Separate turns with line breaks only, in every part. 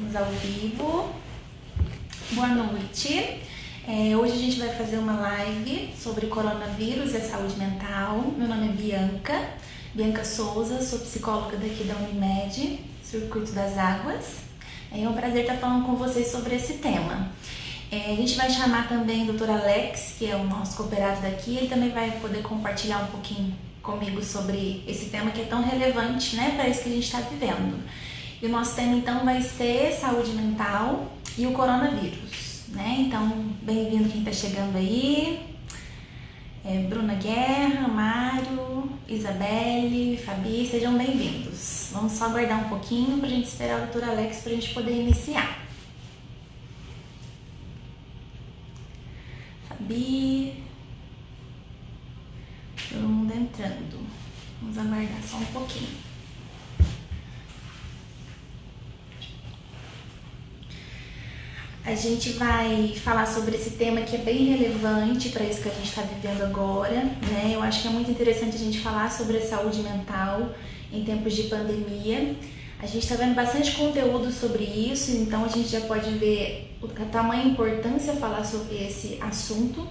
Estamos ao vivo. Boa noite. Hoje a gente vai fazer uma live sobre coronavírus e a saúde mental. Meu nome é Bianca Souza, sou psicóloga daqui da Unimed, Circuito das Águas. É um prazer estar falando com vocês sobre esse tema. A gente vai chamar também o Dr. Alex, que é o nosso cooperado daqui. Ele também vai poder compartilhar um pouquinho comigo sobre esse tema que é tão relevante, né, para isso que a gente está vivendo. E o nosso tema então vai ser saúde mental e o coronavírus, né? Então, bem-vindo quem está chegando aí. Bruna Guerra, Mário, Isabelle, Fabi, sejam bem-vindos. Vamos só aguardar um pouquinho para a gente esperar o Dr. Alex para a gente poder iniciar. Fabi, todo mundo entrando. Vamos aguardar só um pouquinho. A gente vai falar sobre esse tema que é bem relevante para isso que a gente está vivendo agora, né? Eu acho que é muito interessante a gente falar sobre a saúde mental em tempos de pandemia. A gente está vendo bastante conteúdo sobre isso, então a gente já pode ver a tamanha importância falar sobre esse assunto.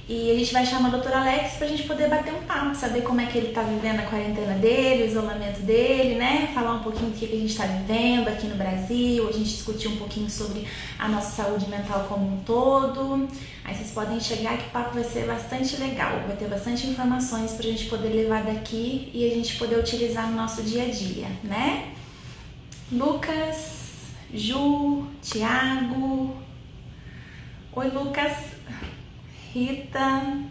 E a gente vai chamar o Dr. Alex para a gente poder bater um papo, saber como é que ele está vivendo a quarentena dele, o isolamento dele, né? Falar um pouquinho do que a gente está vivendo aqui no Brasil, a gente discutir um pouquinho sobre a nossa saúde mental como um todo. Aí vocês podem chegar que o papo vai ser bastante legal, vai ter bastante informações para a gente poder levar daqui e a gente poder utilizar no nosso dia a dia, né? Lucas, Ju, Thiago. Oi, Lucas. Rita,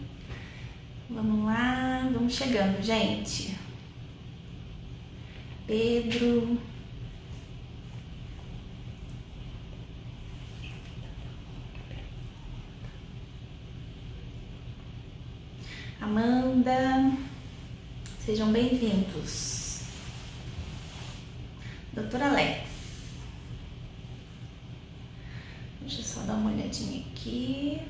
vamos lá, vamos chegando, gente. Pedro. Amanda, sejam bem-vindos. Doutor Alex. Deixa eu só dar uma olhadinha aqui.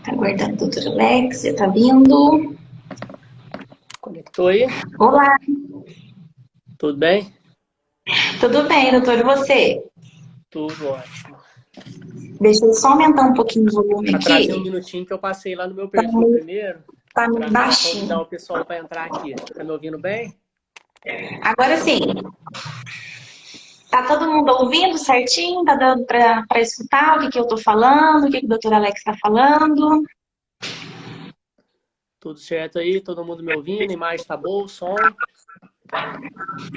Tá aguardando o doutor Alex, você tá vindo?
Conectou aí?
Olá!
Tudo bem?
Tudo bem, doutor, e você?
Tudo ótimo.
Deixa eu só aumentar um pouquinho o volume
Atrasei um
aqui.
minutinho que eu passei lá no meu perfil primeiro
Tá meio
para convidar
baixinho.
o pessoal para entrar aqui. Tá me ouvindo bem?
Agora sim. Tá todo mundo ouvindo certinho? Tá dando pra escutar o que eu tô falando? O que o doutor Alex tá falando?
Tudo certo aí? Todo mundo me ouvindo? A imagem tá boa? O som?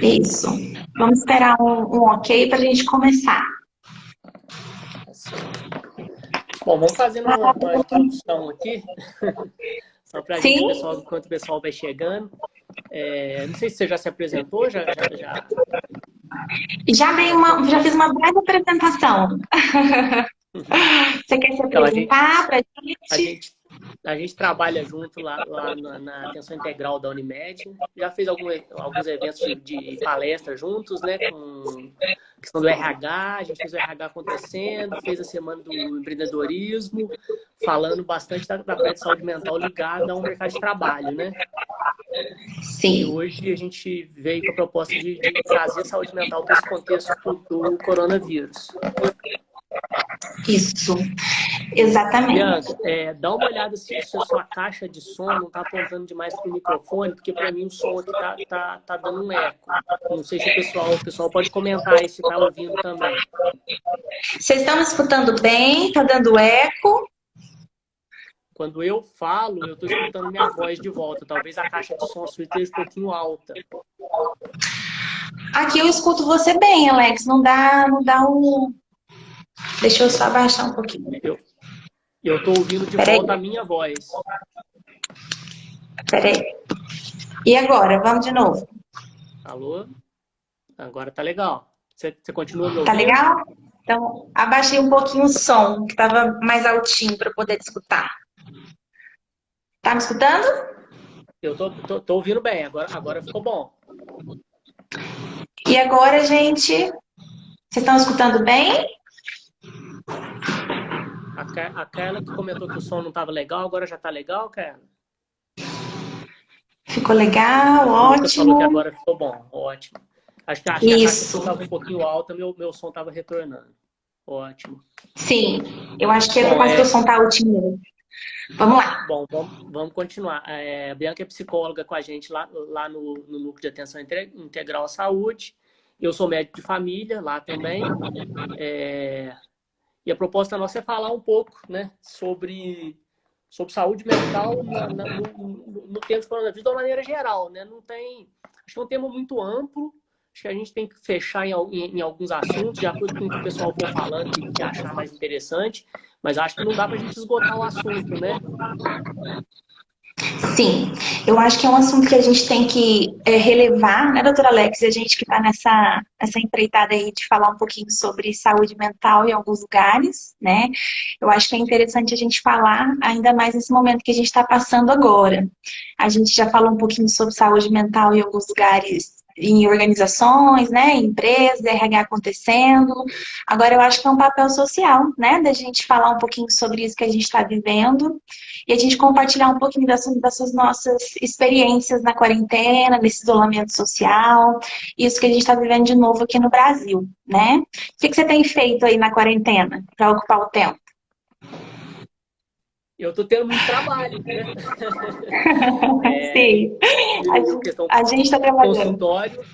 Isso. Vamos esperar um ok pra gente começar.
Bom, vamos fazendo uma introdução aqui, só para a gente,
Sim?
pessoal, enquanto o pessoal vai chegando. Não sei se você já se apresentou, já.
Já fiz uma breve apresentação. Você quer se
Então,
apresentar pra
a
gente?
gente A gente trabalha junto lá na atenção integral da Unimed. Já fez alguns eventos de palestra juntos, né? Com questão do RH. A gente fez o RH acontecendo, fez a semana do empreendedorismo, falando bastante da parte de saúde mental ligada ao mercado de trabalho, né? E
Sim.
hoje a gente veio com a proposta de trazer a saúde mental para esse contexto do coronavírus.
Isso. Exatamente.
Bianca, dá uma olhada se a sua caixa de som não está apontando demais para o microfone, porque para mim o som aqui tá dando um eco. Não sei se o pessoal pode comentar aí se está ouvindo também.
Vocês estão me escutando bem? Tá dando eco?
Quando eu falo, eu estou escutando minha voz de volta. Talvez a caixa de som sua esteja um pouquinho alta.
Aqui eu escuto você bem, Alex. Não dá um. Deixa eu só abaixar um pouquinho.
Eu estou ouvindo de
Peraí.
volta a minha voz.
Peraí. E agora? Vamos de novo.
Alô? Agora tá legal. Você continua me
Tá
ouvindo?
legal? Então, abaixei um pouquinho o som, que estava mais altinho para poder escutar. Tá me escutando?
Eu tô ouvindo bem, agora ficou bom.
E agora, gente? Vocês estão escutando bem?
Aquela que comentou que o som não estava legal, agora já tá legal, cara?
Ficou legal,
O Lucas falou que
ótimo.
agora ficou bom, ótimo. Acho que a caixa de som
Isso.
estava um pouquinho alta, meu som estava retornando. Ótimo.
Sim, eu acho que é por
Bom,
causa que o som tá altinho. Vamos lá.
vamos continuar. A Bianca é psicóloga com a gente lá no Núcleo de Atenção Integral à Saúde. Eu sou médico de família lá também. E a proposta nossa é falar um pouco, né, sobre saúde mental no tempo de coronavírus de uma maneira geral, né? Acho que é um tema muito amplo. Acho que a gente tem que fechar em alguns assuntos, de acordo com o que o pessoal for falando, que achar mais interessante. Mas acho que não dá para a gente esgotar o assunto, né?
Sim, eu acho que é um assunto que a gente tem que relevar, né, doutora Alex? A gente que está nessa empreitada aí de falar um pouquinho sobre saúde mental em alguns lugares, né? Eu acho que é interessante a gente falar, ainda mais nesse momento que a gente está passando agora. A gente já falou um pouquinho sobre saúde mental em alguns lugares, em organizações, né, em empresas, RH acontecendo. Agora eu acho que é um papel social, né, da gente falar um pouquinho sobre isso que a gente está vivendo e a gente compartilhar um pouquinho dessas nossas experiências na quarentena, nesse isolamento social, isso que a gente está vivendo de novo aqui no Brasil, né? O que você tem feito aí na quarentena para ocupar o tempo?
Eu estou tendo muito trabalho, né?
Sim,
Diminuiu a questão
a gente está trabalhando.
consultório,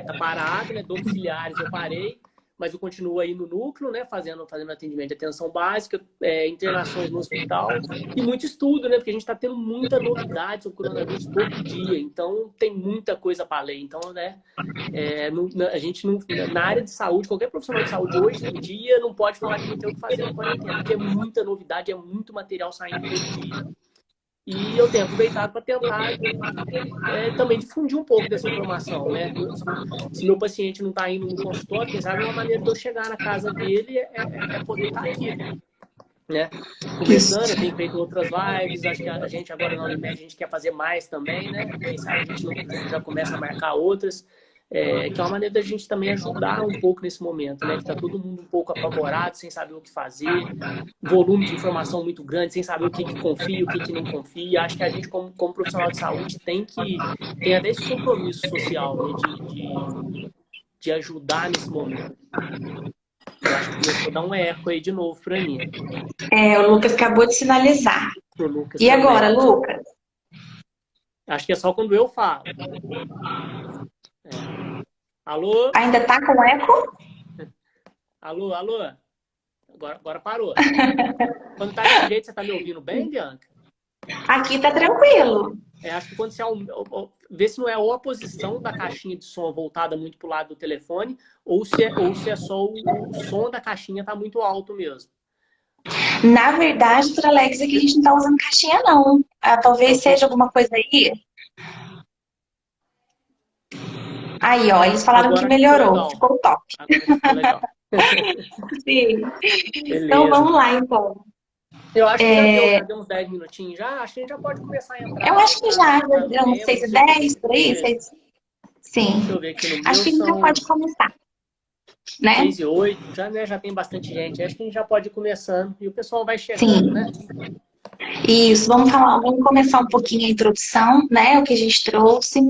tá parado, né? Domiciliares eu parei, mas eu continuo aí no núcleo, né? Fazendo atendimento de atenção básica, internações no hospital e muito estudo, né? Porque a gente está tendo muita novidade sobre o coronavírus todo dia, então tem muita coisa para ler. Então, né? A gente não, na área de saúde, qualquer profissional de saúde hoje em dia não pode falar que não tem o que fazer na quarentena, porque é muita novidade, é muito material saindo todo dia. E eu tenho aproveitado para tentar também difundir um pouco dessa informação, né? Se meu paciente não está indo no consultório, quem sabe uma maneira de eu chegar na casa dele é poder estar aqui, né? Conversando, eu
Isso.
tenho feito outras lives, acho que a gente agora na Unimed a gente quer fazer mais também, né? Quem sabe a gente não, já começa a marcar outras, que é uma maneira da gente também ajudar um pouco nesse momento, né? Que está todo mundo um pouco apavorado, sem saber o que fazer, volume de informação muito grande, sem saber o que confia, o que não confia. Acho que a gente, como profissional de saúde, tem até esse compromisso social, né? De ajudar nesse momento. Eu acho que começou a dar um eco aí de novo para mim.
O Lucas acabou de sinalizar.
Pro Lucas
E agora,
também.
Lucas?
Acho que é só quando eu falo. Alô?
Ainda tá com eco?
Alô, alô? Agora parou. Quando tá desse jeito, você tá me ouvindo bem, Bianca?
Aqui tá tranquilo.
Acho que quando você vê se não é ou a posição da caixinha de som voltada muito pro lado do telefone, ou se é só o som da caixinha tá muito alto mesmo.
Na verdade, doutora Alex, aqui a gente não tá usando caixinha, não.
Então,
Talvez seja alguma coisa aí. Aí, ó, eles falaram que
agora ficou
melhorou,
legal.
ficou top.
Agora ficou legal.
Sim. Então
Beleza.
vamos lá, então.
Eu acho que já deu uns 10 minutinhos já. Acho que a gente já pode começar a
Eu
entrar,
acho que já,
entrar no
eu não
tema.
sei
Não
se
sei o que
10 por aí.
deixa eu
Sim.
ver aqui no
Acho
meu.
que a gente já
São
pode começar, né?
6 e 8, já, né, já tem bastante gente. Acho que a gente já pode ir começando. E o pessoal vai chegando,
Sim.
né?
Isso, vamos começar um pouquinho a introdução, né? O que a gente trouxe. Eu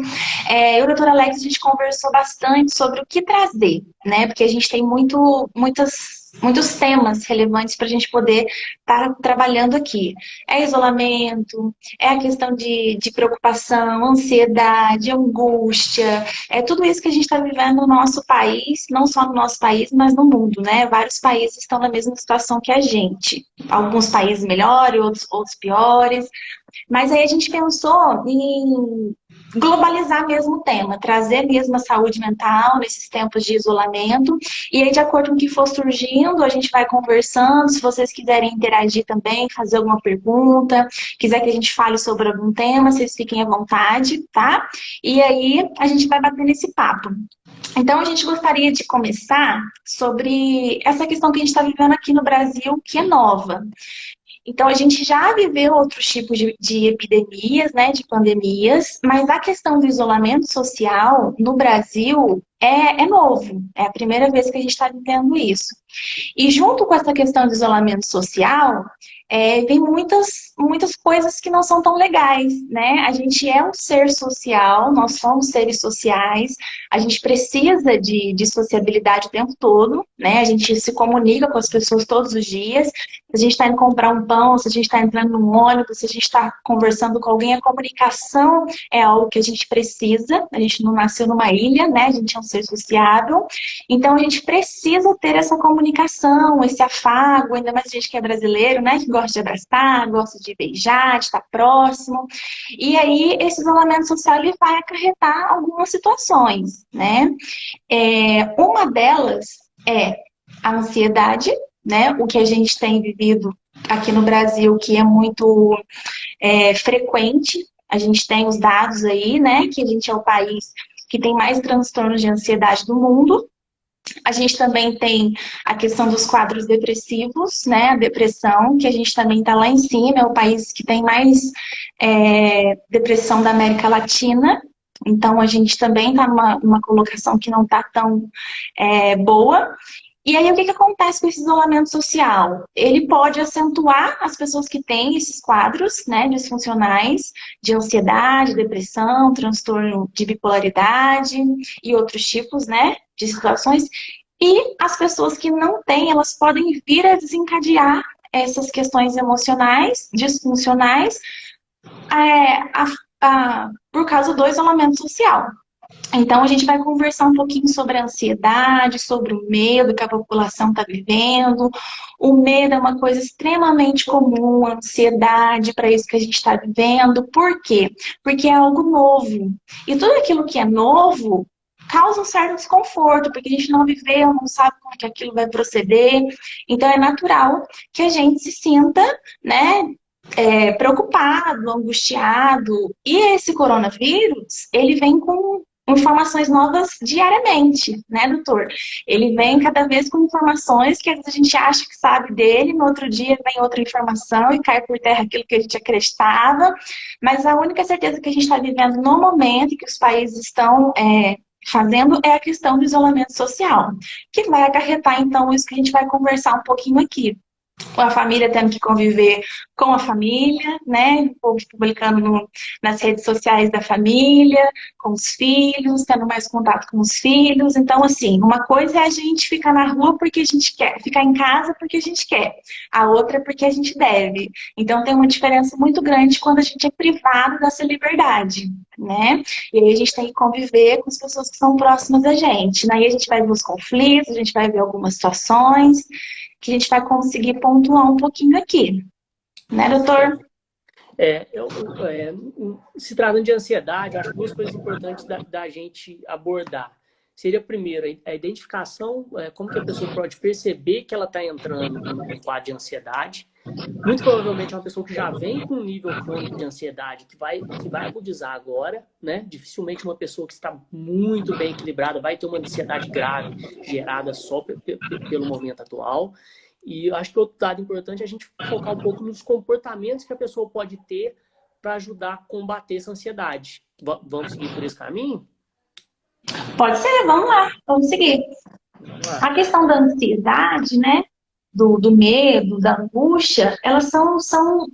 e a doutora Alex, a gente conversou bastante sobre o que trazer, né? Porque a gente tem muitos temas relevantes para a gente poder estar trabalhando aqui. É isolamento, é a questão de preocupação, ansiedade, angústia, é tudo isso que a gente está vivendo no nosso país, não só no nosso país, mas no mundo, né? Vários países estão na mesma situação que a gente. Alguns países melhores, outros piores. Mas aí a gente pensou em globalizar mesmo o tema, trazer mesmo a saúde mental nesses tempos de isolamento. E aí, de acordo com o que for surgindo, a gente vai conversando. Se vocês quiserem interagir também, fazer alguma pergunta, quiser que a gente fale sobre algum tema, vocês fiquem à vontade, tá? E aí a gente vai bater nesse papo. Então, a gente gostaria de começar sobre essa questão que a gente está vivendo aqui no Brasil, que é nova. Então, a gente já viveu outros tipos de epidemias, né, de pandemias, mas a questão do isolamento social no Brasil é novo, é a primeira vez que a gente está vivendo isso. E junto com essa questão do isolamento social, vem muitas coisas que não são tão legais, né? A gente é um ser social, nós somos seres sociais, a gente precisa de sociabilidade o tempo todo, né? A gente se comunica com as pessoas todos os dias. Se a gente está indo comprar um pão, se a gente está entrando num ônibus, se a gente está conversando com alguém, a comunicação é algo que a gente precisa. A gente não nasceu numa ilha, né? A gente é um ser sociável. Então, a gente precisa ter essa comunicação, esse afago, ainda mais a gente que é brasileiro, né? Que gosta de abraçar, gosta de beijar, de estar próximo. E aí, esse isolamento social, ele vai acarretar algumas situações, né? Uma delas é a ansiedade, né? O que a gente tem vivido aqui no Brasil, que é muito frequente. A gente tem os dados aí, né? Que a gente é o país que tem mais transtornos de ansiedade do mundo. A gente também tem a questão dos quadros depressivos, né? A depressão, que a gente também está lá em cima, é o país que tem mais depressão da América Latina. Então, a gente também está numa colocação que não está tão boa. E aí, o que acontece com esse isolamento social? Ele pode acentuar as pessoas que têm esses quadros, né, disfuncionais, de ansiedade, depressão, transtorno de bipolaridade e outros tipos, né, de situações. E as pessoas que não têm, elas podem vir a desencadear essas questões emocionais, disfuncionais, por causa do isolamento social. Então, a gente vai conversar um pouquinho sobre a ansiedade, sobre o medo que a população está vivendo. O medo é uma coisa extremamente comum, a ansiedade para isso que a gente está vivendo. Por quê? Porque é algo novo. E tudo aquilo que é novo causa um certo desconforto, porque a gente não viveu, não sabe como que aquilo vai proceder. Então, é natural que a gente se sinta, né, preocupado, angustiado. E esse coronavírus, ele vem com informações novas diariamente, né, doutor? Ele vem cada vez com informações que às vezes a gente acha que sabe dele, no outro dia vem outra informação e cai por terra aquilo que a gente acreditava, mas a única certeza que a gente está vivendo no momento e que os países estão fazendo é a questão do isolamento social, que vai acarretar, então, isso que a gente vai conversar um pouquinho aqui. A família tendo que conviver com a família, né? O povo publicando nas redes sociais da família, com os filhos, tendo mais contato com os filhos. Então, assim, uma coisa é a gente ficar na rua porque a gente quer, ficar em casa porque a gente quer. A outra é porque a gente deve. Então, tem uma diferença muito grande quando a gente é privado dessa liberdade, né? E aí a gente tem que conviver com as pessoas que são próximas a gente. Aí a gente vai ver os conflitos, a gente vai ver algumas situações que a gente vai conseguir pontuar um pouquinho aqui. Né, doutor?
Se tratando de ansiedade, acho duas coisas importantes da gente abordar. Seria, primeiro, a identificação, como que a pessoa pode perceber que ela está entrando num quadro de ansiedade. Muito provavelmente é uma pessoa que já vem com um nível crônico de ansiedade que vai agudizar agora, né? Dificilmente uma pessoa que está muito bem equilibrada vai ter uma ansiedade grave gerada só pelo momento atual. E eu acho que outro dado importante é a gente focar um pouco nos comportamentos que a pessoa pode ter para ajudar a combater essa ansiedade. Vamos seguir por esse caminho?
Pode ser, vamos lá, vamos seguir. A questão da ansiedade, né? Do medo, da angústia, elas são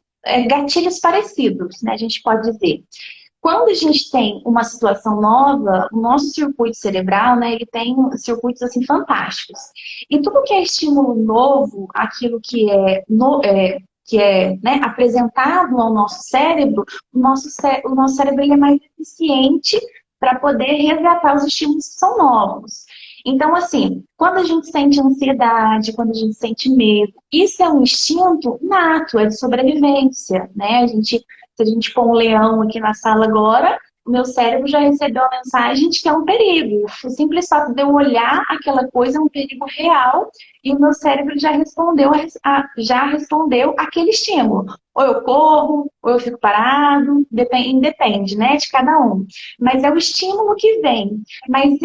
gatilhos parecidos, né? A gente pode dizer. Quando a gente tem uma situação nova, o nosso circuito cerebral, né, ele tem circuitos assim fantásticos. E tudo que é estímulo novo, aquilo que né, apresentado ao nosso cérebro, o nosso cérebro ele é mais eficiente para poder resgatar os estímulos que são novos. Então, assim, quando a gente sente ansiedade, quando a gente sente medo, isso é um instinto nato, é de sobrevivência, né? Se a gente pôr um leão aqui na sala agora, o meu cérebro já recebeu a mensagem de que é um perigo. O simples fato de eu olhar aquela coisa é um perigo real e o meu cérebro já respondeu aquele estímulo. Ou eu corro, ou eu fico parado, depende, né, de cada um. Mas é o estímulo que vem. Mas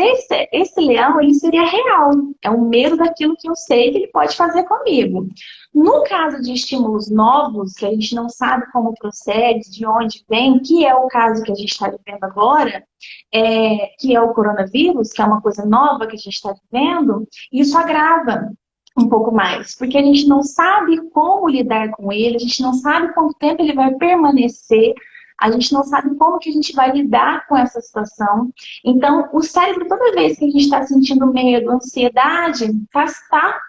esse leão, ele seria real. É o medo daquilo que eu sei que ele pode fazer comigo. No caso de estímulos novos, que a gente não sabe como procede, de onde vem, que é o caso que a gente está vivendo agora, que é o coronavírus, que é uma coisa nova que a gente está vivendo, isso agrava um pouco mais, porque a gente não sabe como lidar com ele, a gente não sabe quanto tempo ele vai permanecer, a gente não sabe como que a gente vai lidar com essa situação. Então, o cérebro, toda vez que a gente está sentindo medo, ansiedade, está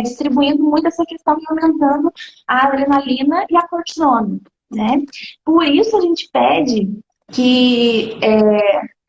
distribuindo muito essa questão e aumentando a adrenalina e a cortisona, né? Por isso a gente pede que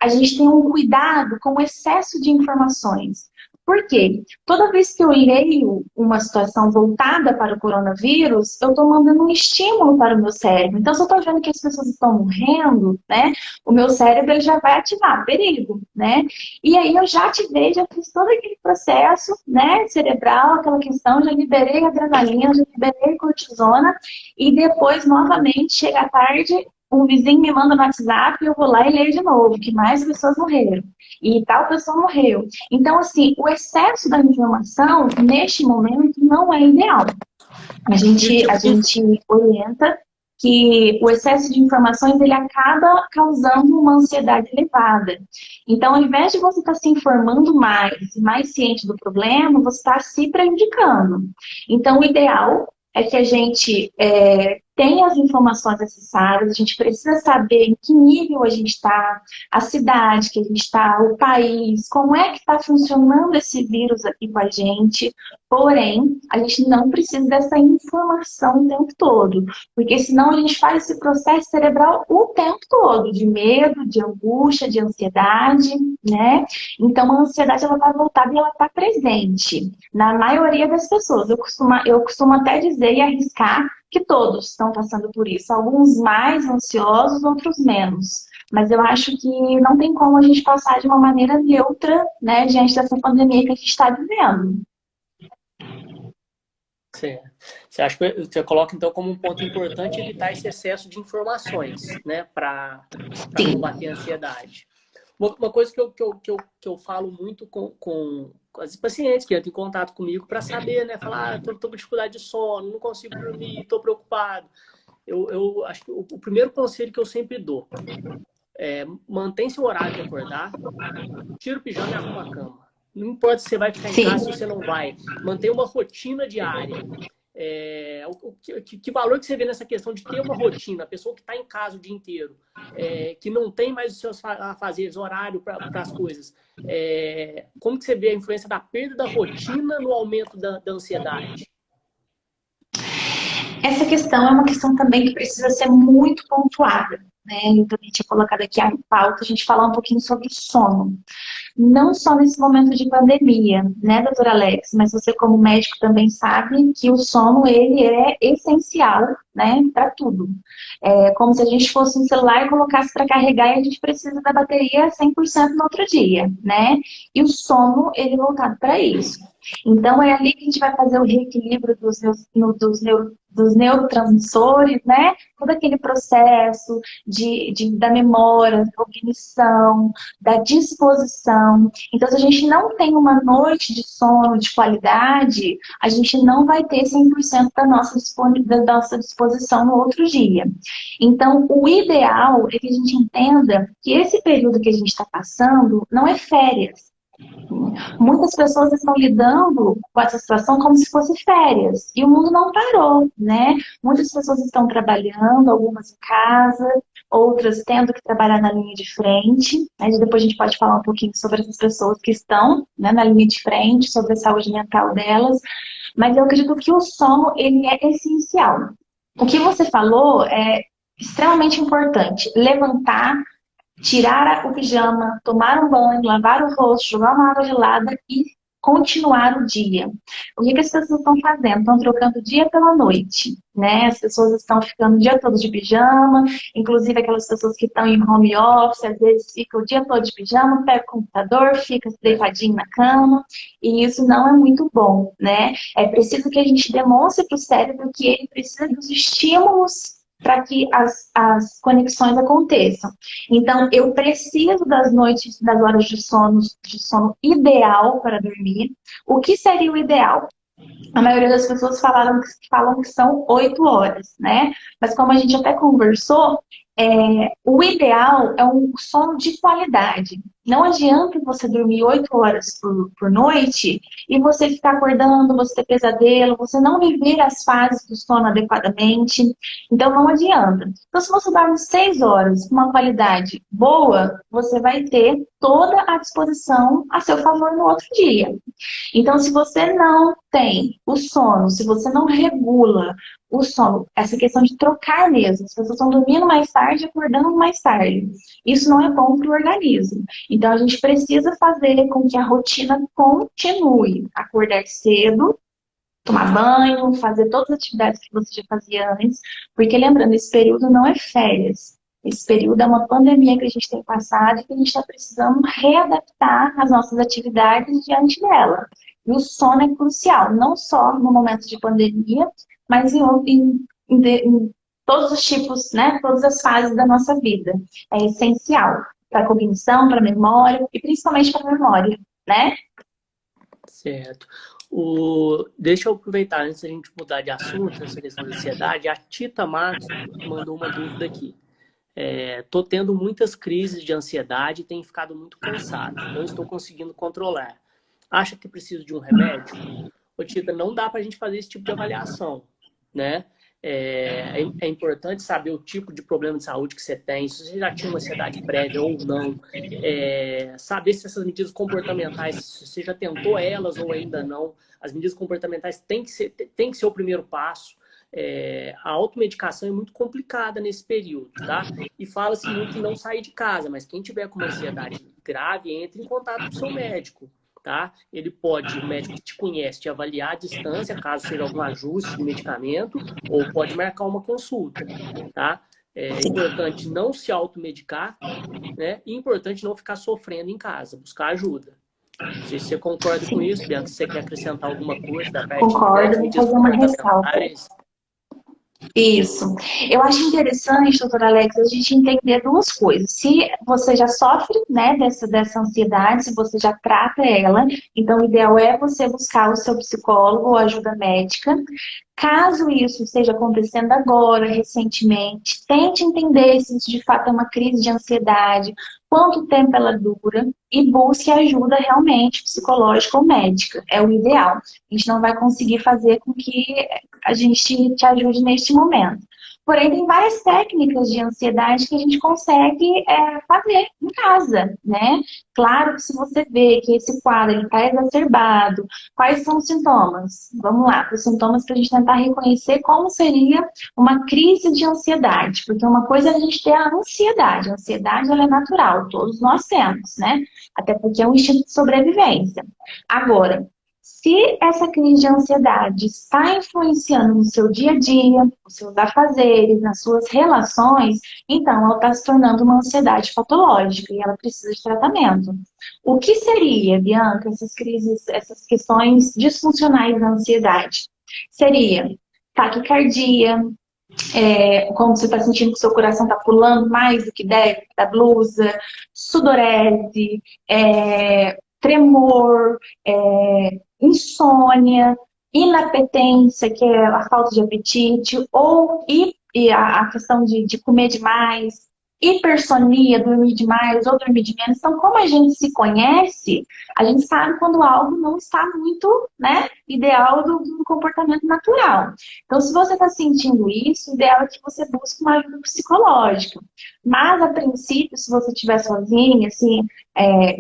a gente tenha um cuidado com o excesso de informações. Por quê? Toda vez que eu leio uma situação voltada para o coronavírus, eu estou mandando um estímulo para o meu cérebro. Então, se eu estou vendo que as pessoas estão morrendo, né, o meu cérebro ele já vai ativar, perigo, né? E aí eu já ativei, já fiz todo aquele processo, né, cerebral, aquela questão, já liberei adrenalina, já liberei cortisona, e depois, novamente, chega à tarde, um vizinho me manda no WhatsApp e eu vou lá e leio de novo, que mais pessoas morreram. E tal pessoa morreu. Então, assim, o excesso da informação, neste momento, não é ideal. A
E o
gente,
tipo
a
de...
gente orienta que o excesso de informações, ele acaba causando uma ansiedade elevada. Então, ao invés de você estar se informando mais e mais ciente do problema, você está se prejudicando. Então, o ideal é que a gente tenha as informações necessárias, a gente precisa saber em que nível a gente está, a cidade que a gente está, o país, como é que está funcionando esse vírus aqui com a gente. Porém, a gente não precisa dessa informação o tempo todo, porque senão a gente faz esse processo cerebral o tempo todo, de medo, de angústia, de ansiedade, né? Então, a ansiedade, ela está voltada e ela está presente na maioria das pessoas. Eu costumo até dizer e arriscar que todos estão passando por isso. Alguns mais ansiosos, outros menos. Mas eu acho que não tem como a gente passar de uma maneira neutra, né, diante dessa pandemia que a gente está vivendo.
Você acha que você coloca, então, como um ponto importante evitar esse excesso de informações, né, para
Sim.
combater a ansiedade. Uma coisa que eu falo muito com as pacientes que entram em contato comigo para saber, né, falar, tô com dificuldade de sono, não consigo dormir, estou preocupado. Eu acho que o primeiro conselho que eu sempre dou é mantém seu horário de acordar, tira o pijama e arruma a cama. Não importa se você vai ficar em
Sim.
casa, se você não vai. Mantenha uma rotina diária. Que valor que você vê nessa questão de ter uma rotina? A pessoa que está em casa o dia inteiro, que não tem mais os seus afazeres, horário para as coisas. Como que você vê a influência da perda da rotina no aumento da ansiedade?
Essa questão é uma questão também que precisa ser muito pontuada, né? Então, a gente tinha colocado aqui a pauta, a gente falar um pouquinho sobre o sono. Não só nesse momento de pandemia, né, doutora Alex? Mas você como médico também sabe que o sono, ele é essencial, né, para tudo. É como se a gente fosse um celular e colocasse para carregar e a gente precisa da bateria 100% no outro dia, né? E o sono, ele é voltado para isso. Então, é ali que a gente vai fazer o reequilíbrio dos neurotransmissores, né? Todo aquele processo da memória, da cognição, da disposição. Então, se a gente não tem uma noite de sono de qualidade, a gente não vai ter 100% da nossa disposição no outro dia. Então, o ideal é que a gente entenda que esse período que a gente está passando não é férias. Muitas pessoas estão lidando com essa situação como se fosse férias. E o mundo não parou, né? Muitas pessoas estão trabalhando, algumas em casa, outras tendo que trabalhar na linha de frente. Aí depois a gente pode falar um pouquinho sobre essas pessoas que estão, né, na linha de frente, sobre a saúde mental delas. Mas eu acredito que o sono, ele é essencial. O que você falou é extremamente importante. Levantar, tirar o pijama, tomar um banho, lavar o rosto, jogar uma água gelada e continuar o dia. O que as pessoas estão fazendo? Estão trocando o dia pela noite, né? As pessoas estão ficando o dia todo de pijama, inclusive aquelas pessoas que estão em home office, às vezes ficam o dia todo de pijama, pega o computador, fica
É.
deitadinho na cama, e isso não é muito bom, né? É preciso que a gente demonstre para o cérebro que ele precisa dos estímulos para que as conexões aconteçam. Então, eu preciso das noites, das horas de sono ideal para dormir. O que seria o ideal? A maioria das pessoas falam que são 8 horas, né? Mas como a gente até conversou, o ideal é um sono de qualidade. Não adianta você dormir 8 horas por noite e você ficar acordando, você ter pesadelo, você não viver as fases do sono adequadamente. Então não adianta. Então, se você dorme 6 horas com uma qualidade boa, você vai ter toda a disposição a seu favor no outro dia. Então, se você não tem o sono, se você não regula o sono, essa questão de trocar mesmo, as pessoas estão dormindo mais tarde, acordando mais tarde. Isso não é bom para o organismo. Então, a gente precisa fazer com que a rotina continue. Acordar cedo, tomar banho, fazer todas as atividades que você já fazia antes. Porque, lembrando, esse período não é férias. Esse período é uma pandemia que a gente tem passado e que a gente está precisando readaptar as nossas atividades diante dela. E o sono é crucial, não só no momento de pandemia, mas em todos os tipos, né? Todas as fases da nossa vida. É essencial para a cognição, para a memória e principalmente para a memória, né?
Certo. Deixa eu aproveitar, antes da gente mudar de assunto, essa questão da ansiedade, a Tita Marcos mandou uma dúvida aqui. Tô tendo muitas crises de ansiedade e tenho ficado muito cansada. Não estou conseguindo controlar. Acha que preciso de um remédio? Ô, Tita, não dá para a gente fazer esse tipo de avaliação, né? É importante saber o tipo de problema de saúde que você tem, se você já tinha uma ansiedade prévia ou não, saber se essas medidas comportamentais, se você já tentou elas ou ainda não. As medidas comportamentais têm que ser o primeiro passo. A automedicação é muito complicada nesse período, tá? E fala-se muito em não sair de casa, mas quem tiver com uma ansiedade grave, entre em contato com o seu médico. Tá? O médico que te conhece, te avaliar à distância, caso seja algum ajuste de medicamento, ou pode marcar uma consulta, tá? É importante não se automedicar, né? E importante não ficar sofrendo em casa, buscar ajuda. Não sei se você concorda com isso, Bianca, se você quer acrescentar alguma coisa da parte das
Concordo, vou
medidas
fazer uma ressalta.
comportamentais.
Isso. Eu acho interessante, doutora Alex, a gente entender duas coisas. Se você já sofre, né, dessa ansiedade, se você já trata ela, então o ideal é você buscar o seu psicólogo ou ajuda médica. Caso isso esteja acontecendo agora, recentemente, tente entender se isso de fato é uma crise de ansiedade, quanto tempo ela dura e busque ajuda realmente psicológica ou médica. É o ideal. A gente não vai conseguir fazer com que a gente te ajude neste momento. Porém, tem várias técnicas de ansiedade que a gente consegue fazer em casa, né? Claro que se você vê que esse quadro está exacerbado, quais são os sintomas? Vamos lá, os sintomas para a gente tentar reconhecer como seria uma crise de ansiedade. Porque uma coisa é a gente ter a ansiedade. A ansiedade ela é natural, todos nós temos, né? Até porque é um instinto de sobrevivência. Agora, se essa crise de ansiedade está influenciando no seu dia a dia, nos seus afazeres, nas suas relações, então ela está se tornando uma ansiedade patológica e ela precisa de tratamento. O que seria, Bianca, essas crises, essas questões disfuncionais da ansiedade? Seria taquicardia, como você está sentindo que o seu coração está pulando mais do que deve, da blusa, sudorese, tremor, insônia, inapetência, que é a falta de apetite, e a questão de comer demais, hipersonia, dormir demais ou dormir de menos. Então, como a gente se conhece, a gente sabe quando algo não está muito, né,
ideal do comportamento natural. Então, se você está sentindo isso, o ideal é que você busque uma ajuda psicológica. Mas, a princípio, se você estiver sozinha, assim,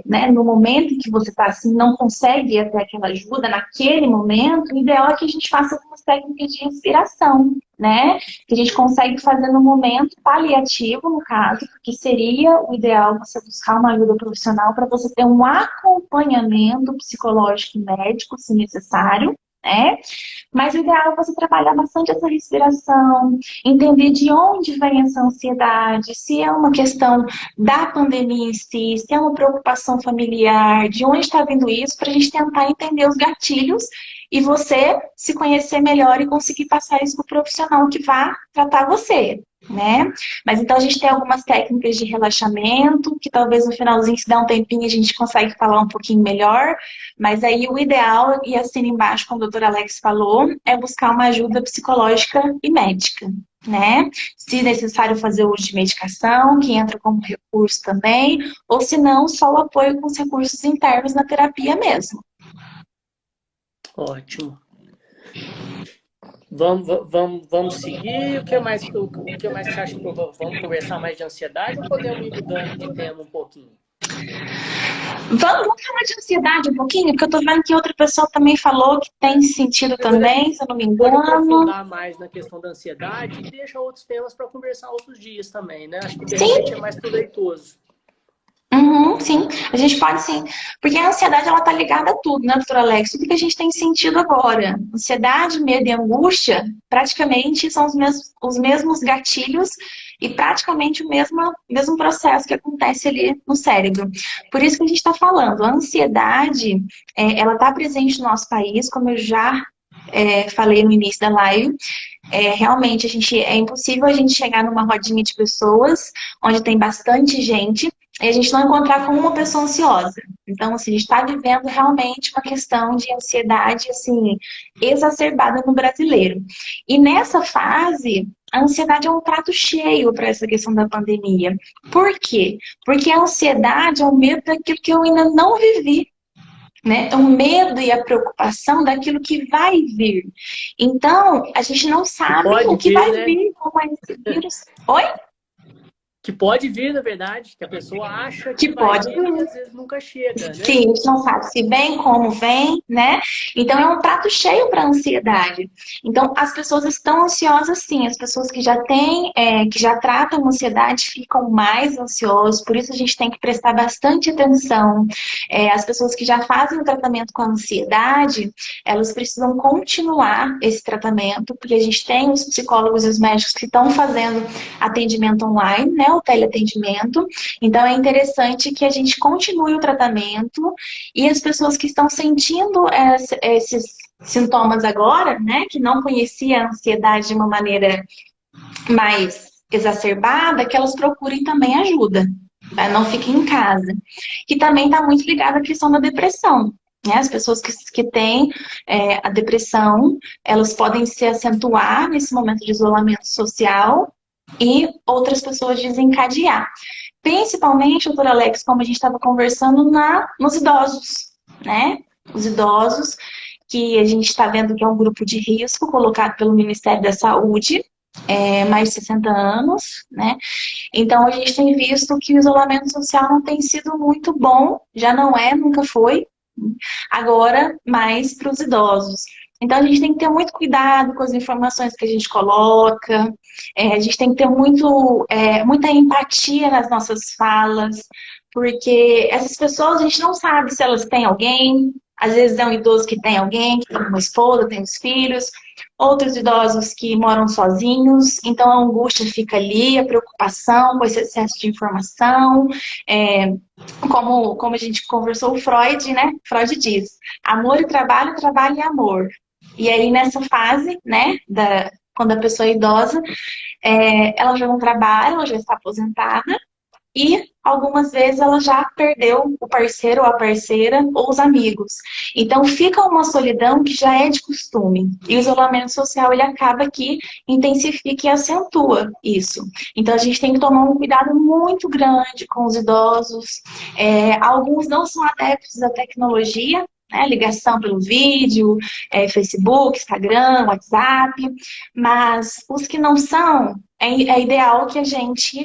né, no momento em que você está assim, não consegue ir até aquela ajuda, naquele momento, o ideal é que a gente faça algumas técnicas de respiração, né? Que a gente consegue fazer no momento paliativo, no caso, porque seria o ideal você buscar uma ajuda profissional para você ter um acompanhamento psicológico e médico, se necessário, né? Mas o ideal é você trabalhar bastante essa respiração, entender de onde vem essa ansiedade, se é uma questão da pandemia em si, se é uma preocupação familiar, de onde está vindo isso, para a gente tentar entender os gatilhos e você se conhecer melhor e conseguir passar isso para o profissional que vá tratar você, né? Mas então a gente tem algumas técnicas de relaxamento, que talvez no finalzinho, se der um tempinho, a gente consegue falar um pouquinho melhor, mas aí o ideal, e assina embaixo, como o doutor Alex falou, é buscar uma ajuda psicológica e médica, né? Se necessário fazer uso de medicação, que entra como recurso também, ou se não, só o apoio com os recursos internos na terapia mesmo.
Ótimo. Vamos seguir. O que mais que você acha que vamos conversar mais de ansiedade ou podemos ir mudando de tema um pouquinho?
Vamos falar de ansiedade um pouquinho, porque eu tô vendo que outra pessoa também falou que tem sentido também, se eu não me
Pode
engano.
aprofundar mais na questão da ansiedade e deixa outros temas para conversar outros dias também, né? Acho que de repente é mais proveitoso.
Uhum, sim, a gente pode sim. Porque a ansiedade, ela tá ligada a tudo, né, doutora Alex? Tudo que a gente tem sentido agora. Ansiedade, medo e angústia, praticamente são os mesmos gatilhos e praticamente o mesmo processo que acontece ali no cérebro. Por isso que a gente está falando, a ansiedade, ela tá presente no nosso país, como eu já falei no início da live. Realmente, é impossível a gente chegar numa rodinha de pessoas onde tem bastante gente e a gente não encontrar com uma pessoa ansiosa. Então, assim, a gente está vivendo realmente uma questão de ansiedade, assim, exacerbada no brasileiro. E nessa fase, a ansiedade é um prato cheio para essa questão da pandemia. Por quê? Porque a ansiedade é o medo daquilo que eu ainda não vivi. Né? O medo e a preocupação daquilo que vai vir. Então, a gente não sabe o que vai vir, como é esse vírus. Oi?
Que pode vir, na verdade, que a pessoa acha
que
vai
pode
vir e às vezes nunca chega, né?
Sim, a gente não sabe se vem, como vem, né? Então é um prato cheio para a ansiedade. Então as pessoas estão ansiosas sim, as pessoas que já têm, que já tratam a ansiedade ficam mais ansiosas, por isso a gente tem que prestar bastante atenção. As pessoas que já fazem o tratamento com a ansiedade, elas precisam continuar esse tratamento, porque a gente tem os psicólogos e os médicos que estão fazendo atendimento online, né? O teleatendimento. Então é interessante que a gente continue o tratamento e as pessoas que estão sentindo esses sintomas agora, né, que não conheciam a ansiedade de uma maneira mais exacerbada, que elas procurem também ajuda, tá? Não fiquem em casa. Que também está muito ligada à questão da depressão. Né? As pessoas que têm a depressão, elas podem se acentuar nesse momento de isolamento social e outras pessoas desencadear. Principalmente, doutor Alex, como a gente estava conversando, nos idosos, né? Os idosos, que a gente está vendo que é um grupo de risco colocado pelo Ministério da Saúde, mais de 60 anos, né? Então, a gente tem visto que o isolamento social não tem sido muito bom, já não é, nunca foi, agora mais para os idosos. Então, a gente tem que ter muito cuidado com as informações que a gente coloca, a gente tem que ter muita empatia nas nossas falas, porque essas pessoas, a gente não sabe se elas têm alguém, às vezes é um idoso que tem alguém, que tem uma esposa, tem os filhos, outros idosos que moram sozinhos, então a angústia fica ali, a preocupação com esse excesso de informação, como a gente conversou, o Freud, né? Freud diz, amor e trabalho, trabalho e amor. E aí, nessa fase, né, quando a pessoa é idosa, ela já não trabalha, ela já está aposentada, e algumas vezes ela já perdeu o parceiro ou a parceira ou os amigos. Então fica uma solidão que já é de costume. E o isolamento social, ele acaba que intensifica e acentua isso. Então a gente tem que tomar um cuidado muito grande com os idosos. Alguns não são adeptos à tecnologia, né? Ligação pelo vídeo, Facebook, Instagram, WhatsApp, mas os que não são, é ideal que a gente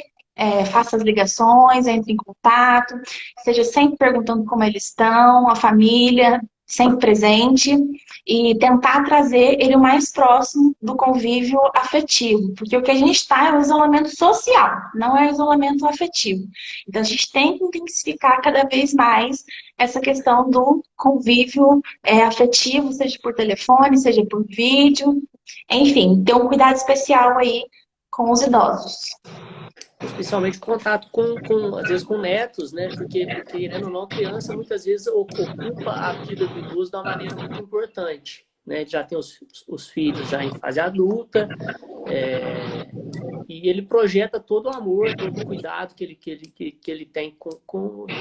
faça as ligações, entre em contato, esteja sempre perguntando como eles estão, a família, sempre presente, e tentar trazer ele o mais próximo do convívio afetivo, porque o que a gente está é o isolamento social, não é o isolamento afetivo. Então a gente tem que intensificar cada vez mais essa questão do convívio afetivo, seja por telefone, seja por vídeo, enfim, ter um cuidado especial aí com os idosos.
Especialmente contato às vezes com netos, né? Porque querendo ou não, a criança muitas vezes ocupa a vida do idoso de uma maneira muito importante, né? Já tem os filhos já em fase adulta, e ele projeta todo o amor, todo o cuidado que ele tem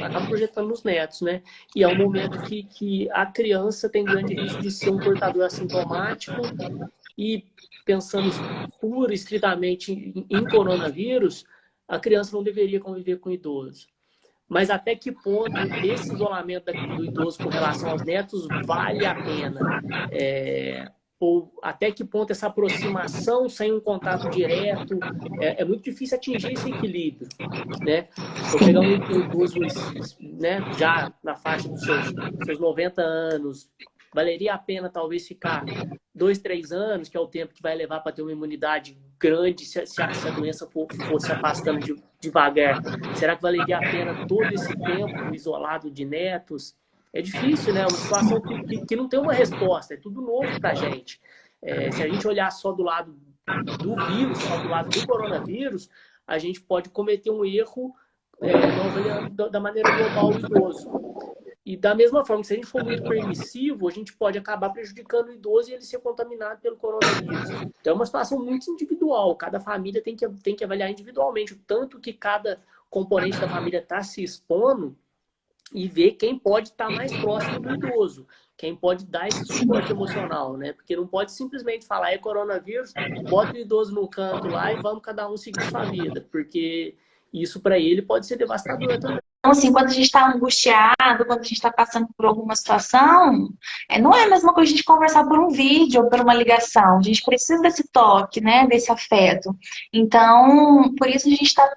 acaba projetando nos netos, né? E é um momento que a criança tem grande risco de ser um portador assintomático e pensando pura e estritamente em coronavírus, a criança não deveria conviver com o idoso. Mas até que ponto esse isolamento do idoso com relação aos netos vale a pena? Ou até que ponto essa aproximação sem um contato direto? É muito difícil atingir esse equilíbrio, né? Se eu pegar um idoso, né, já na faixa dos seus 90 anos, valeria a pena talvez ficar 2, 3 anos, que é o tempo que vai levar para ter uma imunidade grande, se a doença for se afastando devagar. Será que valeria a pena todo esse tempo isolado de netos? É difícil, né? É uma situação que não tem uma resposta, é tudo novo para a gente. Se a gente olhar só do lado do vírus, só do lado do coronavírus, a gente pode cometer um erro não avaliando da maneira global o idoso. E da mesma forma, se a gente for muito permissivo, a gente pode acabar prejudicando o idoso e ele ser contaminado pelo coronavírus. Então é uma situação muito individual. Cada família tem que avaliar individualmente o tanto que cada componente da família está se expondo e ver quem pode estar mais próximo do idoso, quem pode dar esse suporte emocional, né? Porque não pode simplesmente falar, coronavírus, bota o idoso no canto lá e vamos cada um seguir sua vida, porque isso para ele pode ser devastador também.
Então, assim, quando a gente está angustiado, quando a gente está passando por alguma situação, não é a mesma coisa a gente conversar por um vídeo ou por uma ligação. A gente precisa desse toque, né? Desse afeto. Então, por isso a gente está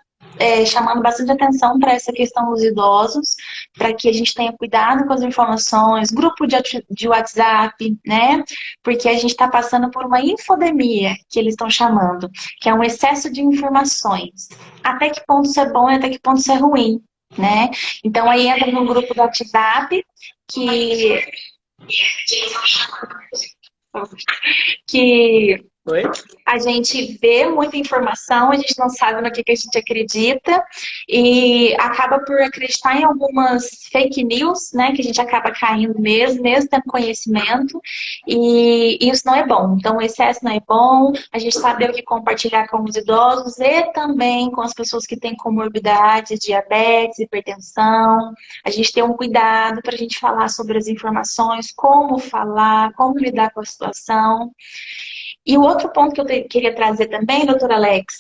chamando bastante atenção para essa questão dos idosos, para que a gente tenha cuidado com as informações, grupo de WhatsApp, né? Porque a gente está passando por uma infodemia, que eles estão chamando, que é um excesso de informações. Até que ponto isso é bom e até que ponto isso é ruim, né? Então aí entra no grupo do WhatsApp que
Oi?
A gente vê muita informação, a gente não sabe no que a gente acredita e acaba por acreditar em algumas fake news, né? Que a gente acaba caindo mesmo tendo conhecimento e isso não é bom. Então o excesso não é bom, a gente sabe o que compartilhar com os idosos e também com as pessoas que têm comorbidades, diabetes, hipertensão. A gente tem um cuidado para a gente falar sobre as informações, como falar, como lidar com a situação. E o outro ponto que eu queria trazer também, doutor Alex,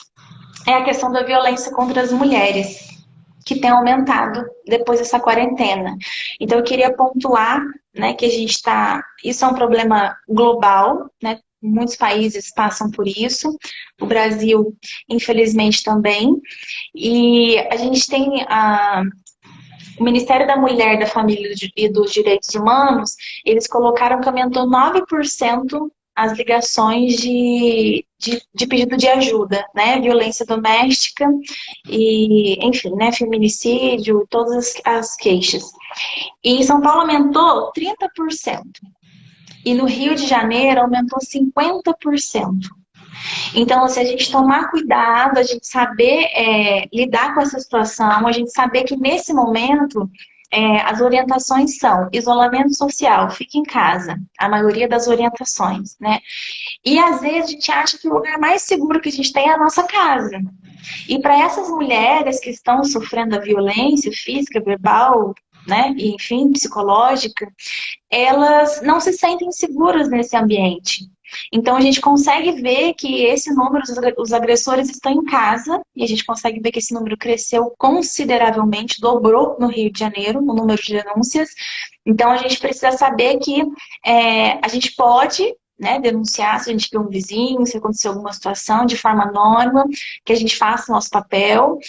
é a questão da violência contra as mulheres, que tem aumentado depois dessa quarentena. Então eu queria pontuar, né, que a gente está... Isso é um problema global, né? Muitos países passam por isso, o Brasil, infelizmente, também. E a gente tem o Ministério da Mulher, da Família e dos Direitos Humanos, eles colocaram que aumentou 9% as ligações de pedido de ajuda, né? Violência doméstica e, enfim, né? Feminicídio, todas as queixas. E em São Paulo aumentou 30%. E no Rio de Janeiro aumentou 50%. Então, se a gente tomar cuidado, a gente saber lidar com essa situação, a gente saber que nesse momento as orientações são isolamento social, fique em casa, a maioria das orientações, né? E às vezes a gente acha que o lugar mais seguro que a gente tem é a nossa casa. E para essas mulheres que estão sofrendo a violência física, verbal, né, e, enfim, psicológica, elas não se sentem seguras nesse ambiente. Então a gente consegue ver que esse número, os agressores estão em casa, e a gente consegue ver que esse número cresceu consideravelmente, dobrou no Rio de Janeiro, o número de denúncias. Então a gente precisa saber que a gente pode, né, denunciar se a gente vê um vizinho, se acontecer alguma situação, de forma anônima, que a gente faça o nosso papel,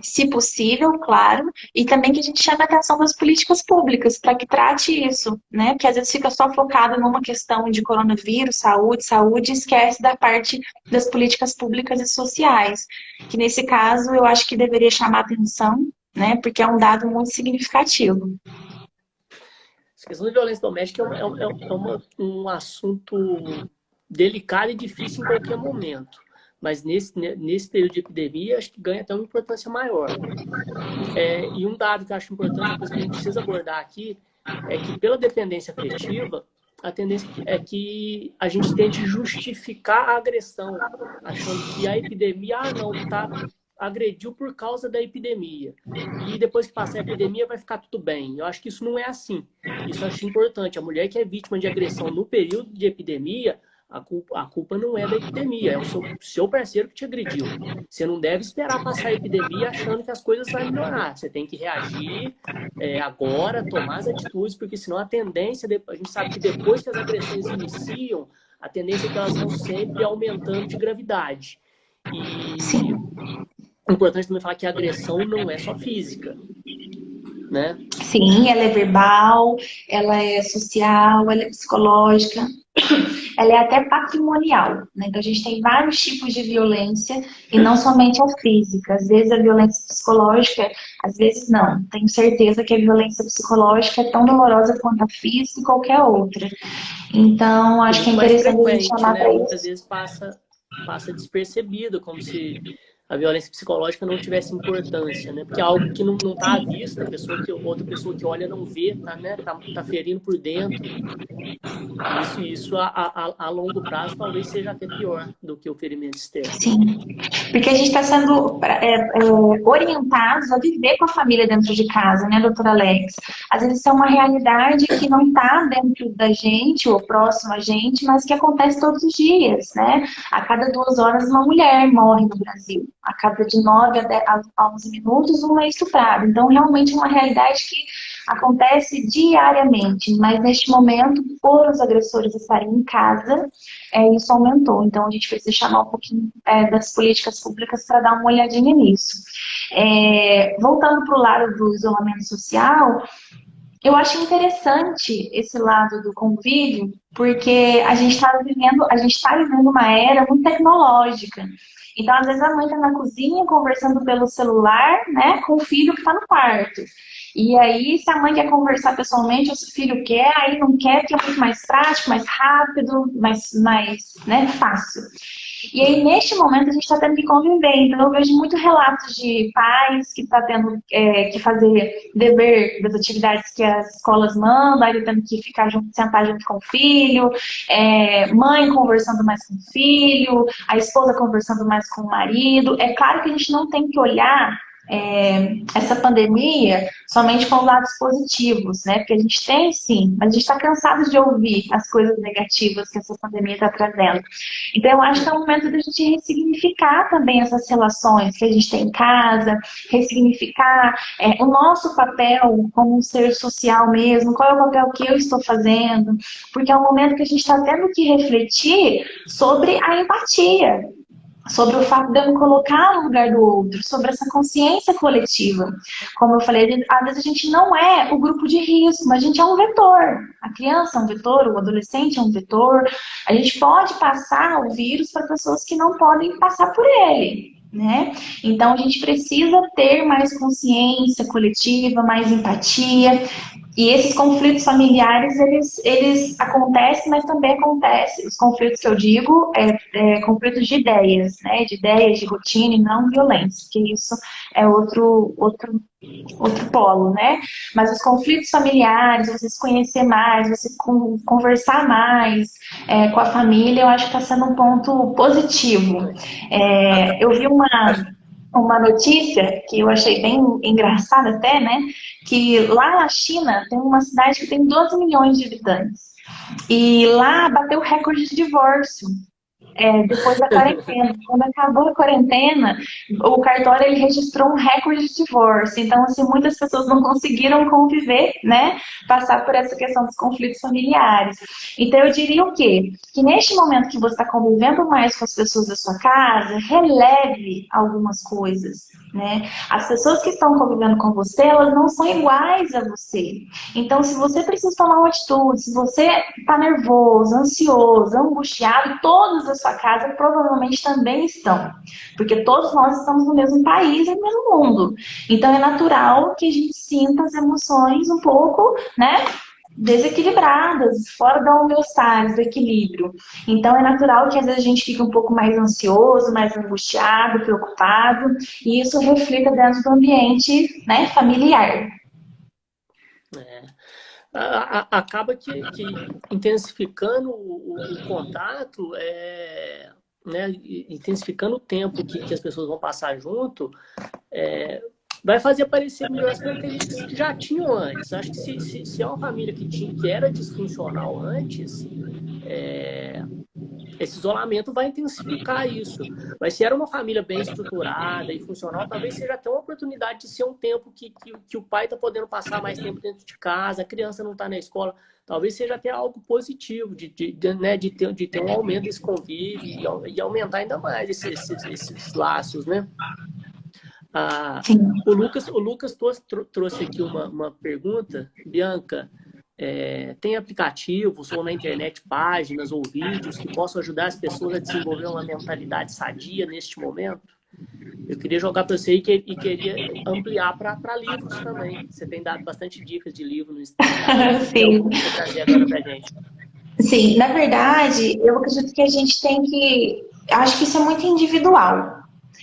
se possível, claro, e também que a gente chame a atenção das políticas públicas para que trate isso, né? Porque às vezes fica só focado numa questão de coronavírus, saúde, saúde, e esquece da parte das políticas públicas e sociais, que nesse caso eu acho que deveria chamar atenção, né? Porque é um dado muito significativo.
A questão de violência doméstica um assunto delicado e difícil em qualquer momento. Mas nesse período de epidemia, acho que ganha até uma importância maior. E um dado que eu acho importante, uma coisa que a gente precisa abordar aqui, é que pela dependência afetiva, a tendência é que a gente tente justificar a agressão, achando que a epidemia, agrediu por causa da epidemia. E depois que passar a epidemia vai ficar tudo bem. Eu acho que isso não é assim. Isso eu acho importante. A mulher que é vítima de agressão no período de epidemia, a culpa não é da epidemia, é o seu parceiro que te agrediu. Você não deve esperar passar a epidemia achando que as coisas vão melhorar. Você tem que reagir agora, tomar as atitudes, porque senão a tendência, a gente sabe que depois que as agressões iniciam, a tendência é que elas vão sempre aumentando de gravidade. E é importante também falar que a agressão não é só física, né?
Sim, ela é verbal, ela é social, ela é psicológica, ela é até patrimonial, né? Então a gente tem vários tipos de violência e não somente a física. Às vezes a violência psicológica, às vezes não. Tenho certeza que a violência psicológica é tão dolorosa quanto a física e qualquer outra. Então acho que é interessante a gente chamar para isso.
Muitas vezes passa despercebido, como se a violência psicológica não tivesse importância, né? Porque é algo que não está à vista, outra pessoa que olha não vê, tá ferindo por dentro. Isso a longo prazo talvez seja até pior do que o ferimento externo.
Sim, porque a gente está sendo orientados a viver com a família dentro de casa, né, doutora Alex? Às vezes isso é uma realidade que não está dentro da gente ou próximo a gente, mas que acontece todos os dias, né? A cada 2 horas uma mulher morre no Brasil. A cada de 9 a 11 minutos uma é estuprada. Então, realmente é uma realidade que acontece diariamente, mas neste momento, por os agressores estarem em casa, isso aumentou. Então, a gente precisa chamar um pouquinho das políticas públicas para dar uma olhadinha nisso. Voltando para o lado do isolamento social, eu acho interessante esse lado do convívio, porque a gente está vivendo uma era muito tecnológica. Então, às vezes, a mãe está na cozinha conversando pelo celular, né, com o filho que está no quarto. E aí, se a mãe quer conversar pessoalmente, ou se o filho quer, aí não quer, porque é muito mais prático, mais rápido, mais né, fácil. E aí, neste momento, a gente está tendo que conviver. Então, eu vejo muitos relatos de pais que estão tendo que fazer dever das atividades que as escolas mandam, aí tendo que ficar junto, sentar junto com o filho, mãe conversando mais com o filho, a esposa conversando mais com o marido. É claro que a gente não tem que olhar essa pandemia somente com lados positivos, né? Porque a gente tem sim, mas a gente está cansado de ouvir as coisas negativas que essa pandemia está trazendo. Então eu acho que é o momento da gente ressignificar também essas relações que a gente tem em casa, ressignificar o nosso papel como um ser social mesmo, qual é o papel que eu estou fazendo, porque é um momento que a gente está tendo que refletir sobre a empatia, sobre o fato de eu me colocar no lugar do outro, sobre essa consciência coletiva. Como eu falei, às vezes a gente não é o grupo de risco, mas a gente é um vetor. A criança é um vetor, o adolescente é um vetor. A gente pode passar o vírus para pessoas que não podem passar por ele, né? Então a gente precisa ter mais consciência coletiva, mais empatia. E esses conflitos familiares, eles acontecem, mas também acontecem. Os conflitos que eu digo conflitos de ideias, né? De ideias, de rotina e não violência, que isso é outro polo, né? Mas os conflitos familiares, você se conhecer mais, você conversar mais com a família, eu acho que está sendo um ponto positivo. Eu vi uma notícia que eu achei bem engraçada até, né? Que lá na China tem uma cidade que tem 12 milhões de habitantes. E lá bateu recorde de divórcio. Depois da quarentena. Quando acabou a quarentena, o cartório ele registrou um recorde de divórcio. Então, assim, muitas pessoas não conseguiram conviver, né? Passar por essa questão dos conflitos familiares. Então, eu diria o quê? Que neste momento que você está convivendo mais com as pessoas da sua casa, releve algumas coisas, né? As pessoas que estão convivendo com você, elas não são iguais a você. Então, se você precisa tomar uma atitude, se você está nervoso, ansioso, angustiado, todos da sua casa provavelmente também estão. Porque todos nós estamos no mesmo país e no mesmo mundo. Então, é natural que a gente sinta as emoções um pouco, né? Desequilibradas, fora da homeostase, do equilíbrio. Então é natural que às vezes a gente fique um pouco mais ansioso, mais angustiado, preocupado, e isso reflita dentro do ambiente, né, familiar.
É. Acaba que intensificando o contato, né, intensificando o tempo que as pessoas vão passar junto, vai fazer parecer melhor as características que já tinham antes. Acho que se é uma família que era disfuncional antes, esse isolamento vai intensificar isso. Mas se era uma família bem estruturada e funcional, talvez seja até uma oportunidade de ser um tempo que o pai está podendo passar mais tempo dentro de casa, a criança não está na escola. Talvez seja até algo positivo né, de ter um aumento desse convívio e aumentar ainda mais esses laços, né? O Lucas trouxe aqui uma pergunta. Bianca, tem aplicativos ou na internet páginas ou vídeos que possam ajudar as pessoas a desenvolver uma mentalidade sadia neste momento? Eu queria jogar para você e queria ampliar para livros também. Você tem dado bastante dicas de livro no Instagram.
Sim.
Que você trazer agora para a gente.
Sim, na verdade, eu acredito que a gente tem que... Acho que isso é muito individual.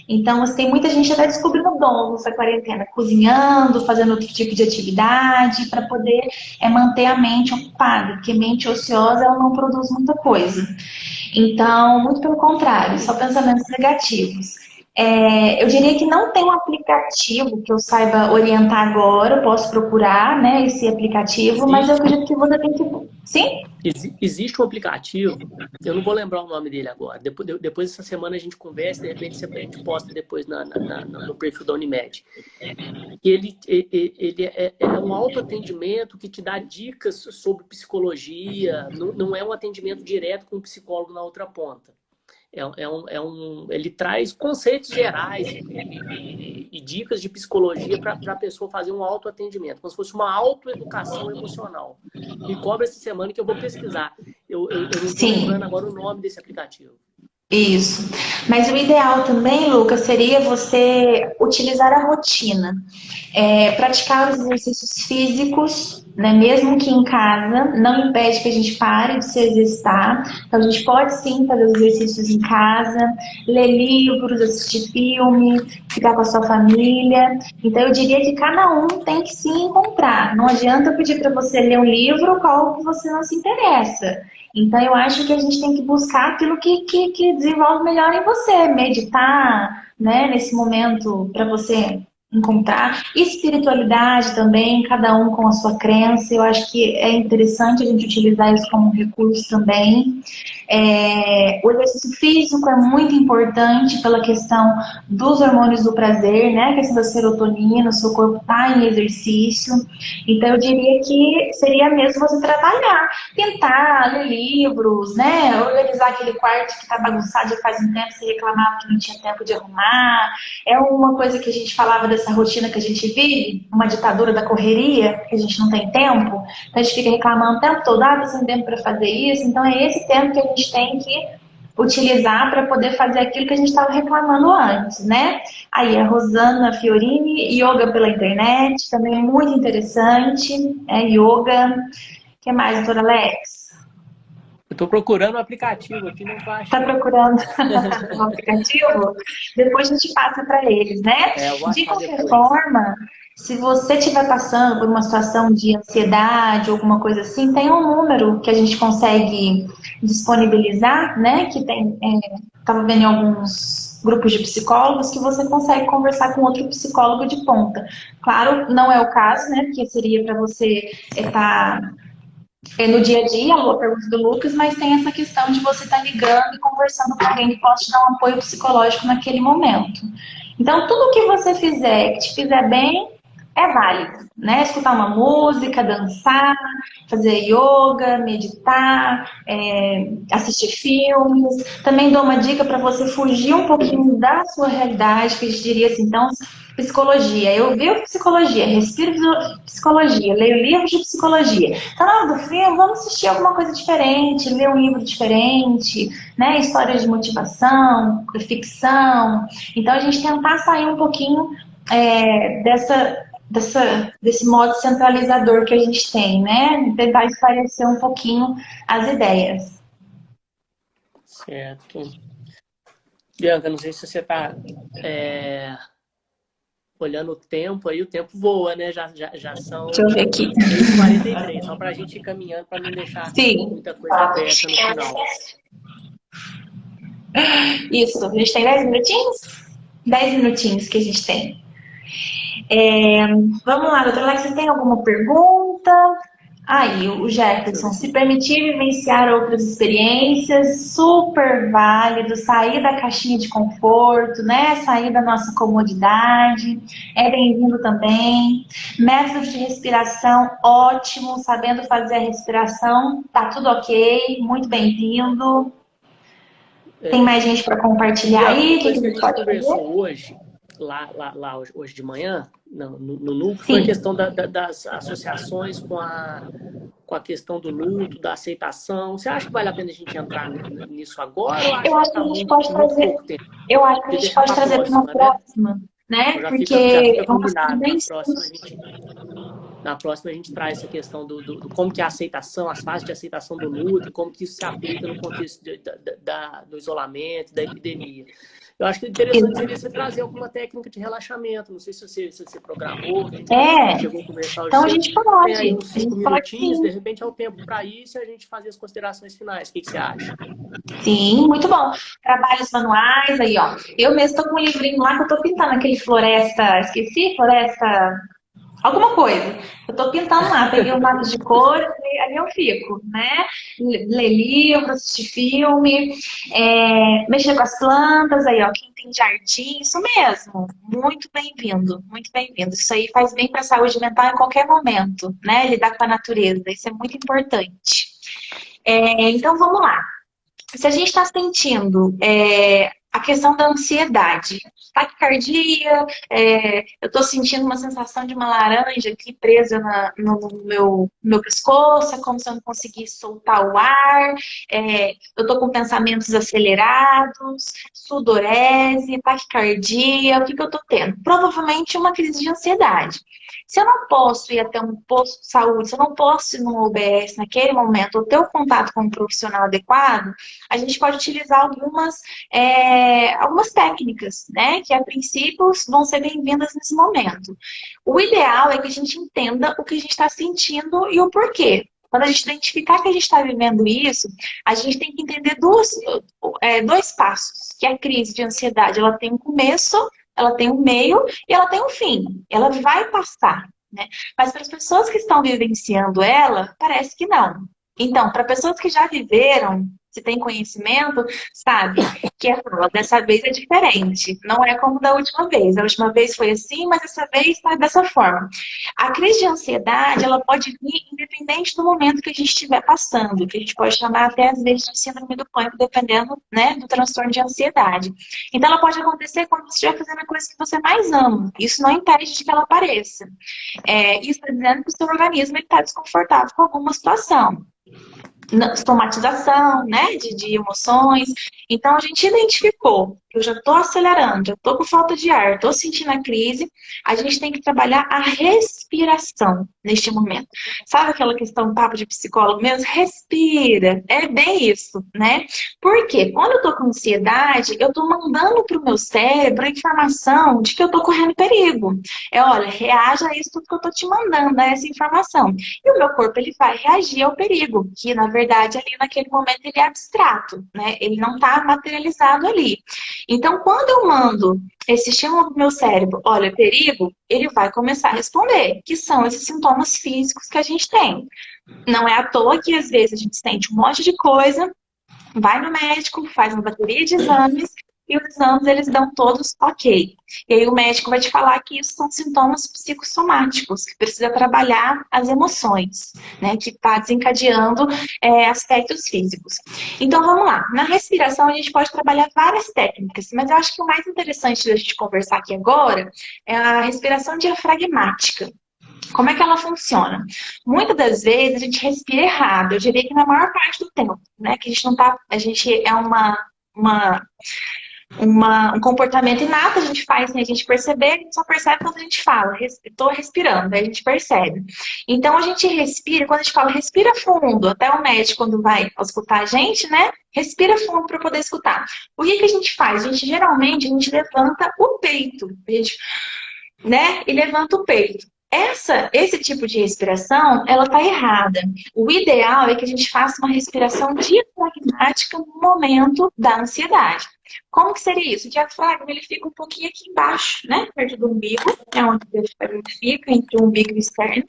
Então, assim, tem muita gente até descobrindo dom nessa quarentena, cozinhando, fazendo outro tipo de atividade para poder manter a mente ocupada, porque mente ociosa ela não produz muita coisa. Então, muito pelo contrário, só pensamentos negativos. Eu diria que não tem um aplicativo que eu saiba orientar agora, eu posso procurar, né, esse aplicativo, mas eu acredito que você tem que... Sim?
Existe um aplicativo, eu não vou lembrar o nome dele agora, depois dessa semana a gente conversa, de repente a gente posta depois no perfil da Unimed. Ele é um autoatendimento que te dá dicas sobre psicologia, não é um atendimento direto com o psicólogo na outra ponta. Ele traz conceitos gerais e dicas de psicologia para a pessoa fazer um autoatendimento, como se fosse uma autoeducação emocional. Me cobra essa semana que eu vou pesquisar. Eu não estou lembrando agora o nome desse aplicativo.
Isso. Mas o ideal também, Lucas, seria você utilizar a rotina. Praticar os exercícios físicos, né, mesmo que em casa, não impede que a gente pare de se exercitar. Então, a gente pode sim fazer os exercícios em casa, ler livros, assistir filme, ficar com a sua família. Então, eu diria que cada um tem que se encontrar. Não adianta eu pedir para você ler um livro qual que você não se interessa. Então, eu acho que a gente tem que buscar aquilo que desenvolve melhor em você. Meditar, né, nesse momento para você encontrar. Espiritualidade também, cada um com a sua crença. Eu acho que é interessante a gente utilizar isso como recurso também. O exercício físico é muito importante pela questão dos hormônios do prazer, né? A questão da serotonina, o seu corpo está em exercício. Então, eu diria que seria mesmo você trabalhar, tentar ler livros, né? Organizar aquele quarto que está bagunçado já faz um tempo, você reclamava que não tinha tempo de arrumar. É uma coisa que a gente falava dessa rotina que a gente vive, uma ditadura da correria, que a gente não tem tempo. Então, a gente fica reclamando o tempo todo, você não tem tempo para fazer isso. Então, é esse tempo que a gente tem que utilizar para poder fazer aquilo que a gente estava reclamando antes, né? Aí a Rosana Fiorini, yoga pela internet, também é muito interessante, yoga. O que mais, doutora Alex?
Eu estou procurando o aplicativo aqui, não estou achando.
Está procurando o aplicativo? Depois a gente passa para eles, né? De qualquer forma, se você estiver passando por uma situação de ansiedade, alguma coisa assim, tem um número que a gente consegue disponibilizar, né? Que tem, estava vendo em alguns grupos de psicólogos que você consegue conversar com outro psicólogo de ponta. Claro, não é o caso, né? Porque seria para você estar no dia a dia, a boa pergunta do Lucas, mas tem essa questão de você estar ligando e conversando com alguém que possa te dar um apoio psicológico naquele momento. Então, tudo que você fizer, que te fizer bem, é válido, né? Escutar uma música, dançar, fazer yoga, meditar, assistir filmes. Também dou uma dica para você fugir um pouquinho da sua realidade, que a gente diria assim, então, psicologia. Eu vivo psicologia, respiro psicologia, leio livros de psicologia. Então, na hora do filme, vamos assistir alguma coisa diferente, ler um livro diferente, né? Histórias de motivação, ficção. Então, a gente tentar sair um pouquinho desse modo centralizador que a gente tem, né? Tentar esclarecer um pouquinho as ideias.
Certo. Bianca, não sei se você está olhando o tempo aí, o tempo voa, né? Já são
Deixa eu ver aqui.
3h43, só para a gente ir caminhando para não deixar
Sim.
muita coisa aberta no final.
Isso, a gente tem 10 minutinhos? 10 minutinhos que a gente tem. Vamos lá, doutora Alex, você tem alguma pergunta? Aí, o Jefferson, se permitir vivenciar outras experiências, super válido, sair da caixinha de conforto, né? Sair da nossa comodidade, é bem-vindo também. Métodos de respiração, ótimo, sabendo fazer a respiração, tá tudo ok, muito bem-vindo. Tem mais gente para compartilhar aí?
Uma coisa que a gente
pode
conversou
fazer?
hoje, hoje de manhã, no núcleo, foi a questão das associações com a questão do luto, da aceitação. Você acha que vale a pena a gente entrar nisso agora?
Eu acho que a gente pode trazer. Eu acho que a gente pode trazer para uma próxima, né?
Já
Porque
fica
é uma coisa
combinado.
bem
Na próxima a gente traz essa questão do como que é a aceitação, as fases de aceitação do luto, como que isso se aplica no contexto do isolamento, da epidemia. Eu acho que interessante seria você trazer alguma técnica de relaxamento. Não sei se você programou, a gente chegou a conversar hoje.
Então a gente pode.
Tem aí uns 5 minutinhos, de repente é o tempo para isso e a gente fazer as considerações finais. O que você acha?
Sim, muito bom. Trabalhos manuais aí, ó. Eu mesmo tô com um livrinho lá que eu tô pintando aquele floresta, esqueci, floresta, alguma coisa. Eu tô pintando lá, peguei um lápis de cor, aí eu fico, né? Ler livro, assistir filme, mexer com as plantas, aí, ó, quem tem jardim, isso mesmo. Muito bem-vindo, muito bem-vindo. Isso aí faz bem para a saúde mental em qualquer momento, né? Lidar com a natureza, isso é muito importante. Então, vamos lá. Se a gente está sentindo a questão da ansiedade, taquicardia, eu estou sentindo uma sensação de uma laranja aqui presa no meu pescoço, é como se eu não conseguisse soltar o ar, eu estou com pensamentos acelerados, sudorese, taquicardia, o que eu estou tendo? Provavelmente uma crise de ansiedade. Se eu não posso ir até um posto de saúde, se eu não posso ir no UBS naquele momento, ou ter o contato com um profissional adequado, a gente pode utilizar algumas técnicas, né? Que a princípio vão ser bem-vindas nesse momento. O ideal é que a gente entenda o que a gente está sentindo e o porquê. Quando a gente identificar que a gente está vivendo isso, a gente tem que entender dois passos. Que a crise de ansiedade, ela tem um começo, ela tem um meio e ela tem um fim. Ela vai passar, né? Mas para as pessoas que estão vivenciando ela, parece que não. Então, para pessoas que já viveram, se tem conhecimento, sabe que dessa vez é diferente. Não é como da última vez. A última vez foi assim, mas dessa vez está dessa forma. A crise de ansiedade, ela pode vir independente do momento que a gente estiver passando, que a gente pode chamar até às vezes de síndrome do pânico, dependendo, né, do transtorno de ansiedade. Então, ela pode acontecer quando você estiver fazendo a coisa que você mais ama. Isso não impede de que ela apareça. Isso está dizendo que o seu organismo está desconfortável com alguma situação. Somatização, né, de emoções. Então, a gente identificou que eu já estou acelerando, já estou com falta de ar, estou sentindo a crise, a gente tem que trabalhar a respiração neste momento. Sabe aquela questão, papo de psicólogo mesmo? Respira. É bem isso, né? Porque quando eu estou com ansiedade, eu estou mandando para o meu cérebro a informação de que eu estou correndo perigo. Olha, reaja a isso tudo que eu estou te mandando, a essa informação. E o meu corpo, ele vai reagir ao perigo, que na verdade, ali naquele momento ele é abstrato, né? Ele não está materializado ali. Então, quando eu mando esse estímulo pro meu cérebro, olha, perigo, ele vai começar a responder, que são esses sintomas físicos que a gente tem. Não é à toa que às vezes a gente sente um monte de coisa, vai no médico, faz uma bateria de exames e os exames eles dão todos ok. E aí o médico vai te falar que isso são sintomas psicossomáticos, que precisa trabalhar as emoções, né? Que está desencadeando aspectos físicos. Então vamos lá. Na respiração a gente pode trabalhar várias técnicas, mas eu acho que o mais interessante da gente conversar aqui agora é a respiração diafragmática. Como é que ela funciona? Muitas das vezes a gente respira errado, eu diria que na maior parte do tempo, né? Que a gente não tá. A gente é um comportamento inato, a gente faz sem a gente perceber, a gente só percebe quando a gente fala, estou respirando, aí a gente percebe. Então a gente respira, quando a gente fala respira fundo, até o médico, quando vai escutar a gente, né? Respira fundo para poder escutar. O que a gente faz? Geralmente a gente levanta o peito, a gente, né? E levanta o peito. Esse tipo de respiração, ela está errada. O ideal é que a gente faça uma respiração diafragmática no momento da ansiedade. Como que seria isso? O diafragma, ele fica um pouquinho aqui embaixo, né? Perto do umbigo, é onde o diafragma fica, entre o umbigo e o externo.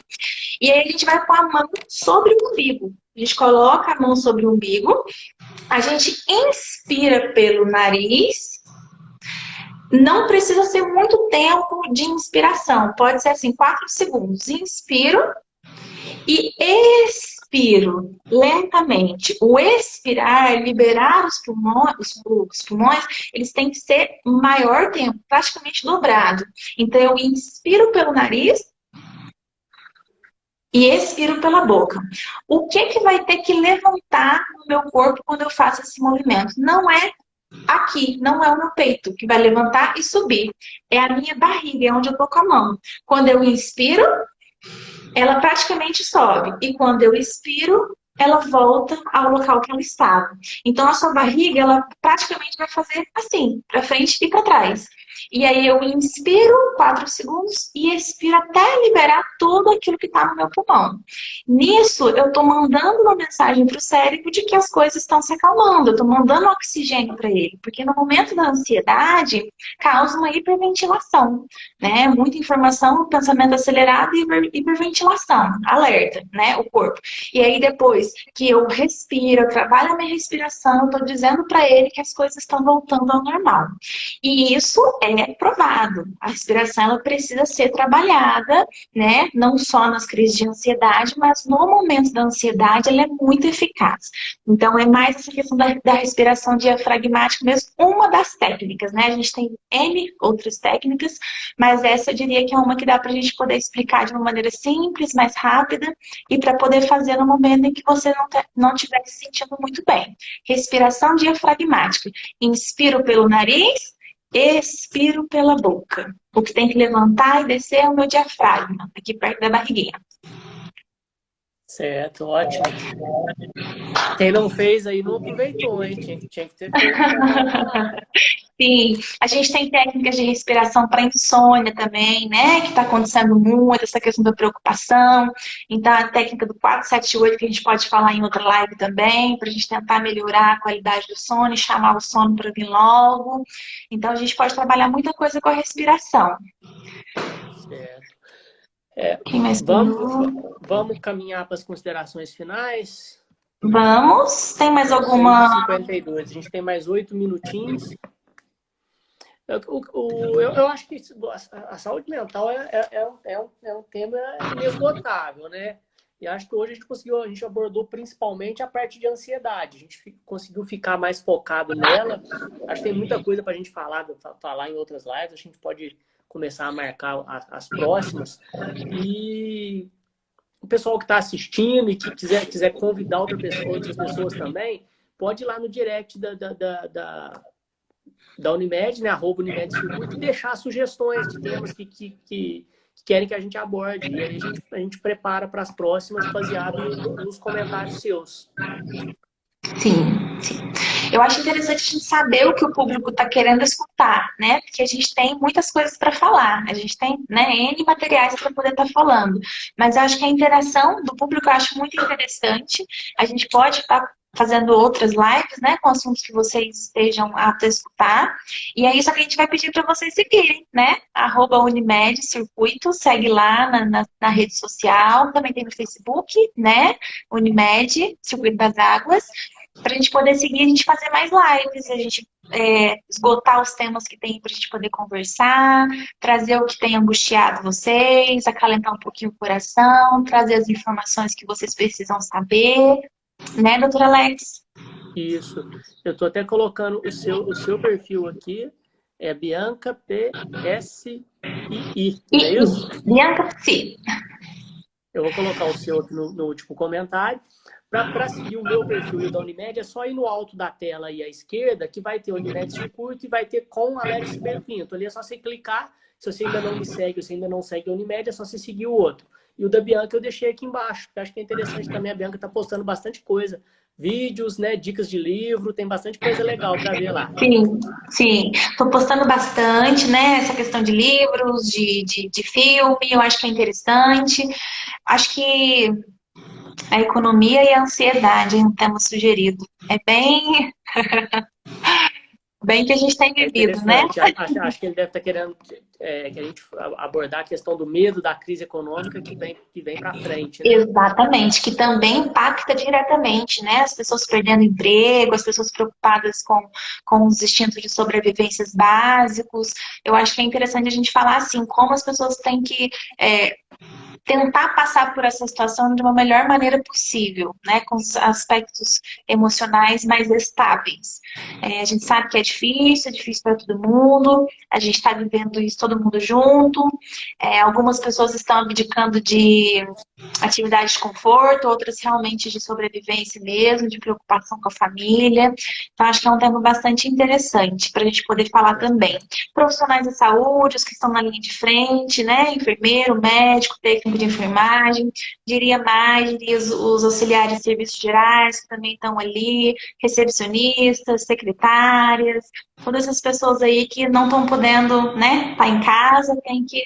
E aí a gente vai pôr a mão sobre o umbigo. A gente coloca a mão sobre o umbigo, a gente inspira pelo nariz. Não precisa ser muito tempo de inspiração. Pode ser assim, 4 segundos. Inspiro e expiro lentamente. O expirar, liberar os pulmões, eles têm que ser maior tempo, praticamente dobrado. Então, eu inspiro pelo nariz e expiro pela boca. O que vai ter que levantar no meu corpo quando eu faço esse movimento? Não é aqui, não é o meu peito que vai levantar e subir. É a minha barriga, é onde eu tô com a mão. Quando eu inspiro, ela praticamente sobe. E quando eu expiro, ela volta ao local que ela estava. Então, a sua barriga, ela praticamente vai fazer assim, para frente e para trás. E aí eu inspiro 4 segundos e expiro até liberar tudo aquilo que está no meu pulmão. Nisso, eu estou mandando uma mensagem para o cérebro de que as coisas estão se acalmando. Eu estou mandando oxigênio para ele. Porque no momento da ansiedade, causa uma hiperventilação, né? Muita informação, pensamento acelerado e hiperventilação. Alerta, né? O corpo. E aí, depois que eu respiro, eu trabalho a minha respiração, eu estou dizendo para ele que as coisas estão voltando ao normal. E isso é provado. A respiração ela precisa ser trabalhada, né? Não só nas crises de ansiedade, mas no momento da ansiedade ela é muito eficaz. Então é mais essa questão da respiração diafragmática mesmo, uma das técnicas, né? A gente tem N outras técnicas, mas essa eu diria que é uma que dá para a gente poder explicar de uma maneira simples, mais rápida e para poder fazer no momento em que você não estiver se sentindo muito bem. Respiração diafragmática. Inspiro pelo nariz, expiro pela boca. O que tem que levantar e descer é o meu diafragma, aqui perto da barriguinha.
Certo, ótimo. Quem não fez aí não aproveitou, hein? Tinha que ter feito.
Sim, a gente tem técnicas de respiração para insônia também, né? Que está acontecendo muito, essa questão da preocupação. Então, a técnica do 4-7-8, que a gente pode falar em outra live também, para a gente tentar melhorar a qualidade do sono e chamar o sono para vir logo. Então, a gente pode trabalhar muita coisa com a respiração.
Certo.
Quem mais
Vamos caminhar para as considerações finais?
Vamos. Tem mais alguma...
6h52. A gente tem mais 8 minutinhos. Eu acho que a saúde mental é um tema inesgotável, né? E acho que hoje a gente abordou principalmente a parte de ansiedade. A gente conseguiu ficar mais focado nela. Acho que tem muita coisa para a gente falar em outras lives. A gente pode começar a marcar as próximas. E o pessoal que está assistindo e que quiser convidar outras pessoas também, pode ir lá no direct da Unimed, né? @Unimed Circuito, e deixar sugestões de temas que querem que a gente aborde. E aí a gente prepara para as próximas baseado nos comentários seus.
Sim. Sim. Eu acho interessante a gente saber o que o público está querendo escutar, né? Porque a gente tem muitas coisas para falar, a gente tem, né, N materiais para poder estar falando. Mas eu acho que a interação do público eu acho muito interessante. A gente pode estar fazendo outras lives, né, com assuntos que vocês estejam aptos a escutar. E é isso que a gente vai pedir para vocês seguirem, né? @Unimed Circuito, segue lá na rede social, também tem no Facebook, né? Unimed Circuito das Águas. Para a gente poder seguir, a gente fazer mais lives, a gente esgotar os temas que tem para a gente poder conversar, trazer o que tem angustiado vocês, acalentar um pouquinho o coração, trazer as informações que vocês precisam saber, né, doutora Alex?
Isso. Eu estou até colocando o seu perfil aqui, é Bianca PSII, não é isso?
Bianca, sim.
Eu vou colocar o seu aqui no último comentário. Para seguir o meu perfil e o da Unimed, é só ir no alto da tela aí à esquerda, que vai ter o Unimed Circuito e vai ter com Alex Berpinto. Ali é só você clicar. Se você ainda não me segue, ou se ainda não segue a Unimed, é só você seguir o outro. E o da Bianca eu deixei aqui embaixo, porque acho que é interessante também. A Bianca está postando bastante coisa. Vídeos, né, dicas de livro, tem bastante coisa legal para ver lá.
Sim, sim. Estou postando bastante, né? Essa questão de livros, de filme, eu acho que é interessante. Acho que a economia e a ansiedade é um tema sugerido. É bem que a gente tem
É
vivido, né?
interessante. Acho que ele deve estar querendo que a gente abordar a questão do medo da crise econômica que vem para frente, né?
Exatamente, que também impacta diretamente, né? As pessoas perdendo emprego, as pessoas preocupadas com os instintos de sobrevivências básicos. Eu acho que é interessante a gente falar assim, como as pessoas têm que tentar passar por essa situação de uma melhor maneira possível, né? Com os aspectos emocionais mais estáveis. A gente sabe que é difícil para todo mundo, a gente está vivendo isso todo mundo junto, algumas pessoas estão abdicando de atividade de conforto, outras realmente de sobrevivência mesmo, de preocupação com a família. Então, acho que é um tema bastante interessante para a gente poder falar também. Profissionais da saúde, os que estão na linha de frente, né? Enfermeiro, médico, técnico de enfermagem, diria os auxiliares de serviços gerais, que também estão ali, recepcionistas, secretárias, todas essas pessoas aí que não estão podendo, né, estar em casa, tem que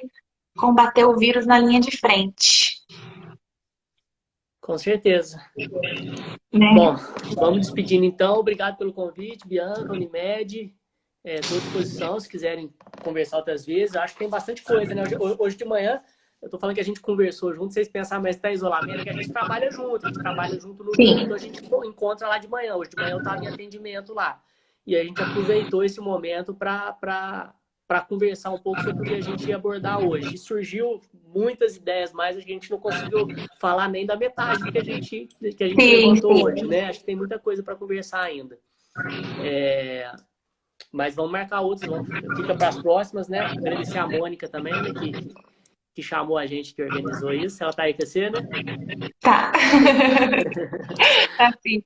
combater o vírus na linha de frente.
Com certeza.
Né?
Bom, vamos despedindo então. Obrigado pelo convite, Bianca, Unimed. Estou à disposição se quiserem conversar outras vezes. Acho que tem bastante coisa, né? Hoje de manhã, eu estou falando que a gente conversou junto, vocês pensaram, mas está isolamento, que a gente trabalha junto. A gente trabalha junto no grupo, então a gente encontra lá de manhã. Hoje de manhã eu estava em atendimento lá. E a gente aproveitou esse momento para conversar um pouco sobre o que a gente ia abordar hoje. E surgiu muitas ideias, mas a gente não conseguiu falar nem da metade do que a gente levantou hoje, né? Acho que tem muita coisa para conversar ainda. Mas vamos marcar outros, fica para as próximas, né? Agradecer a Mônica também, né? Que chamou a gente, que organizou isso. Ela está aí com você, né?
Tá. Tá sim.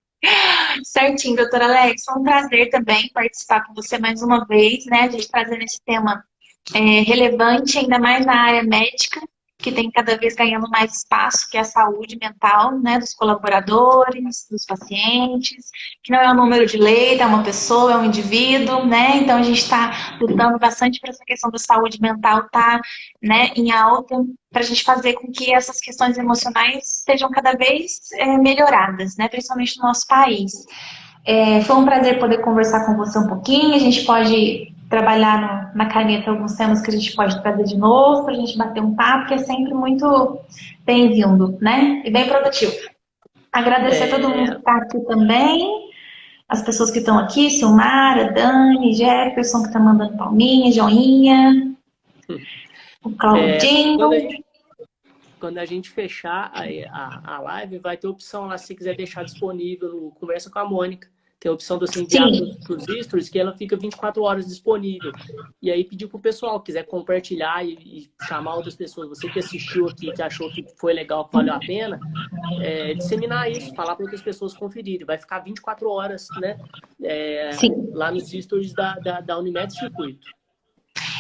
Certinho, doutora Alex. Foi um prazer também participar com você mais uma vez, né? A gente trazendo esse tema relevante, ainda mais na área médica, que tem cada vez ganhando mais espaço, que é a saúde mental, né? Dos colaboradores, dos pacientes, que não é um número de leito, é uma pessoa, é um indivíduo, né? Então a gente está lutando bastante para essa questão da saúde mental estar, né, em alta, para a gente fazer com que essas questões emocionais sejam cada vez melhoradas, né? Principalmente no nosso país. Foi um prazer poder conversar com você um pouquinho. A gente pode trabalhar na caneta alguns temas que a gente pode trazer de novo para a gente bater um papo, que é sempre muito bem-vindo, né? E bem produtivo. Agradecer a todo mundo que está aqui também, as pessoas que estão aqui, Silmara, Dani, Jefferson, que está mandando palminha, joinha, o Claudinho.
Quando a gente fechar a live, vai ter opção lá, se quiser deixar disponível no Conversa com a Mônica. Tem a opção de você enviar para os stories, que ela fica 24 horas disponível. E aí pedir para o pessoal, quiser compartilhar e chamar outras pessoas. Você que assistiu aqui, que achou que foi legal, que valeu a pena, disseminar isso, falar para outras pessoas conferirem. Vai ficar 24 horas, né? Lá nos stories da Unimed Circuito.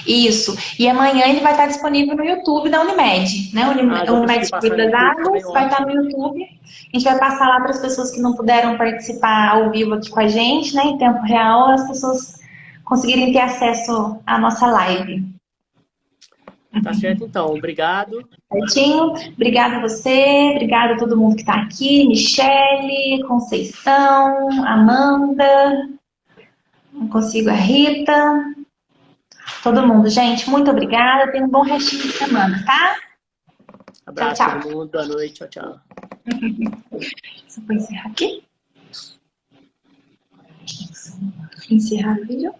Isso. E amanhã ele vai estar disponível no YouTube da Unimed, né?
Já
O Unimed
consegui passar
Seguro
no
das
YouTube também,
Águas vai estar
ótimo.
no YouTube. A gente vai passar lá para as pessoas que não puderam participar ao vivo aqui com a gente, né? Em tempo real, as pessoas conseguirem ter acesso à nossa live.
Tá certo, então. Obrigado.
Certinho? Obrigada a você, obrigada a todo mundo que está aqui, Michele, Conceição, Amanda, não consigo a Rita, todo mundo. Gente, muito obrigada, tenha um bom restinho de semana, tá? Tchau,
Abraço
tchau.
todo mundo. Boa noite. Tchau, tchau.
Só vou encerrar aqui. Encerrar o vídeo.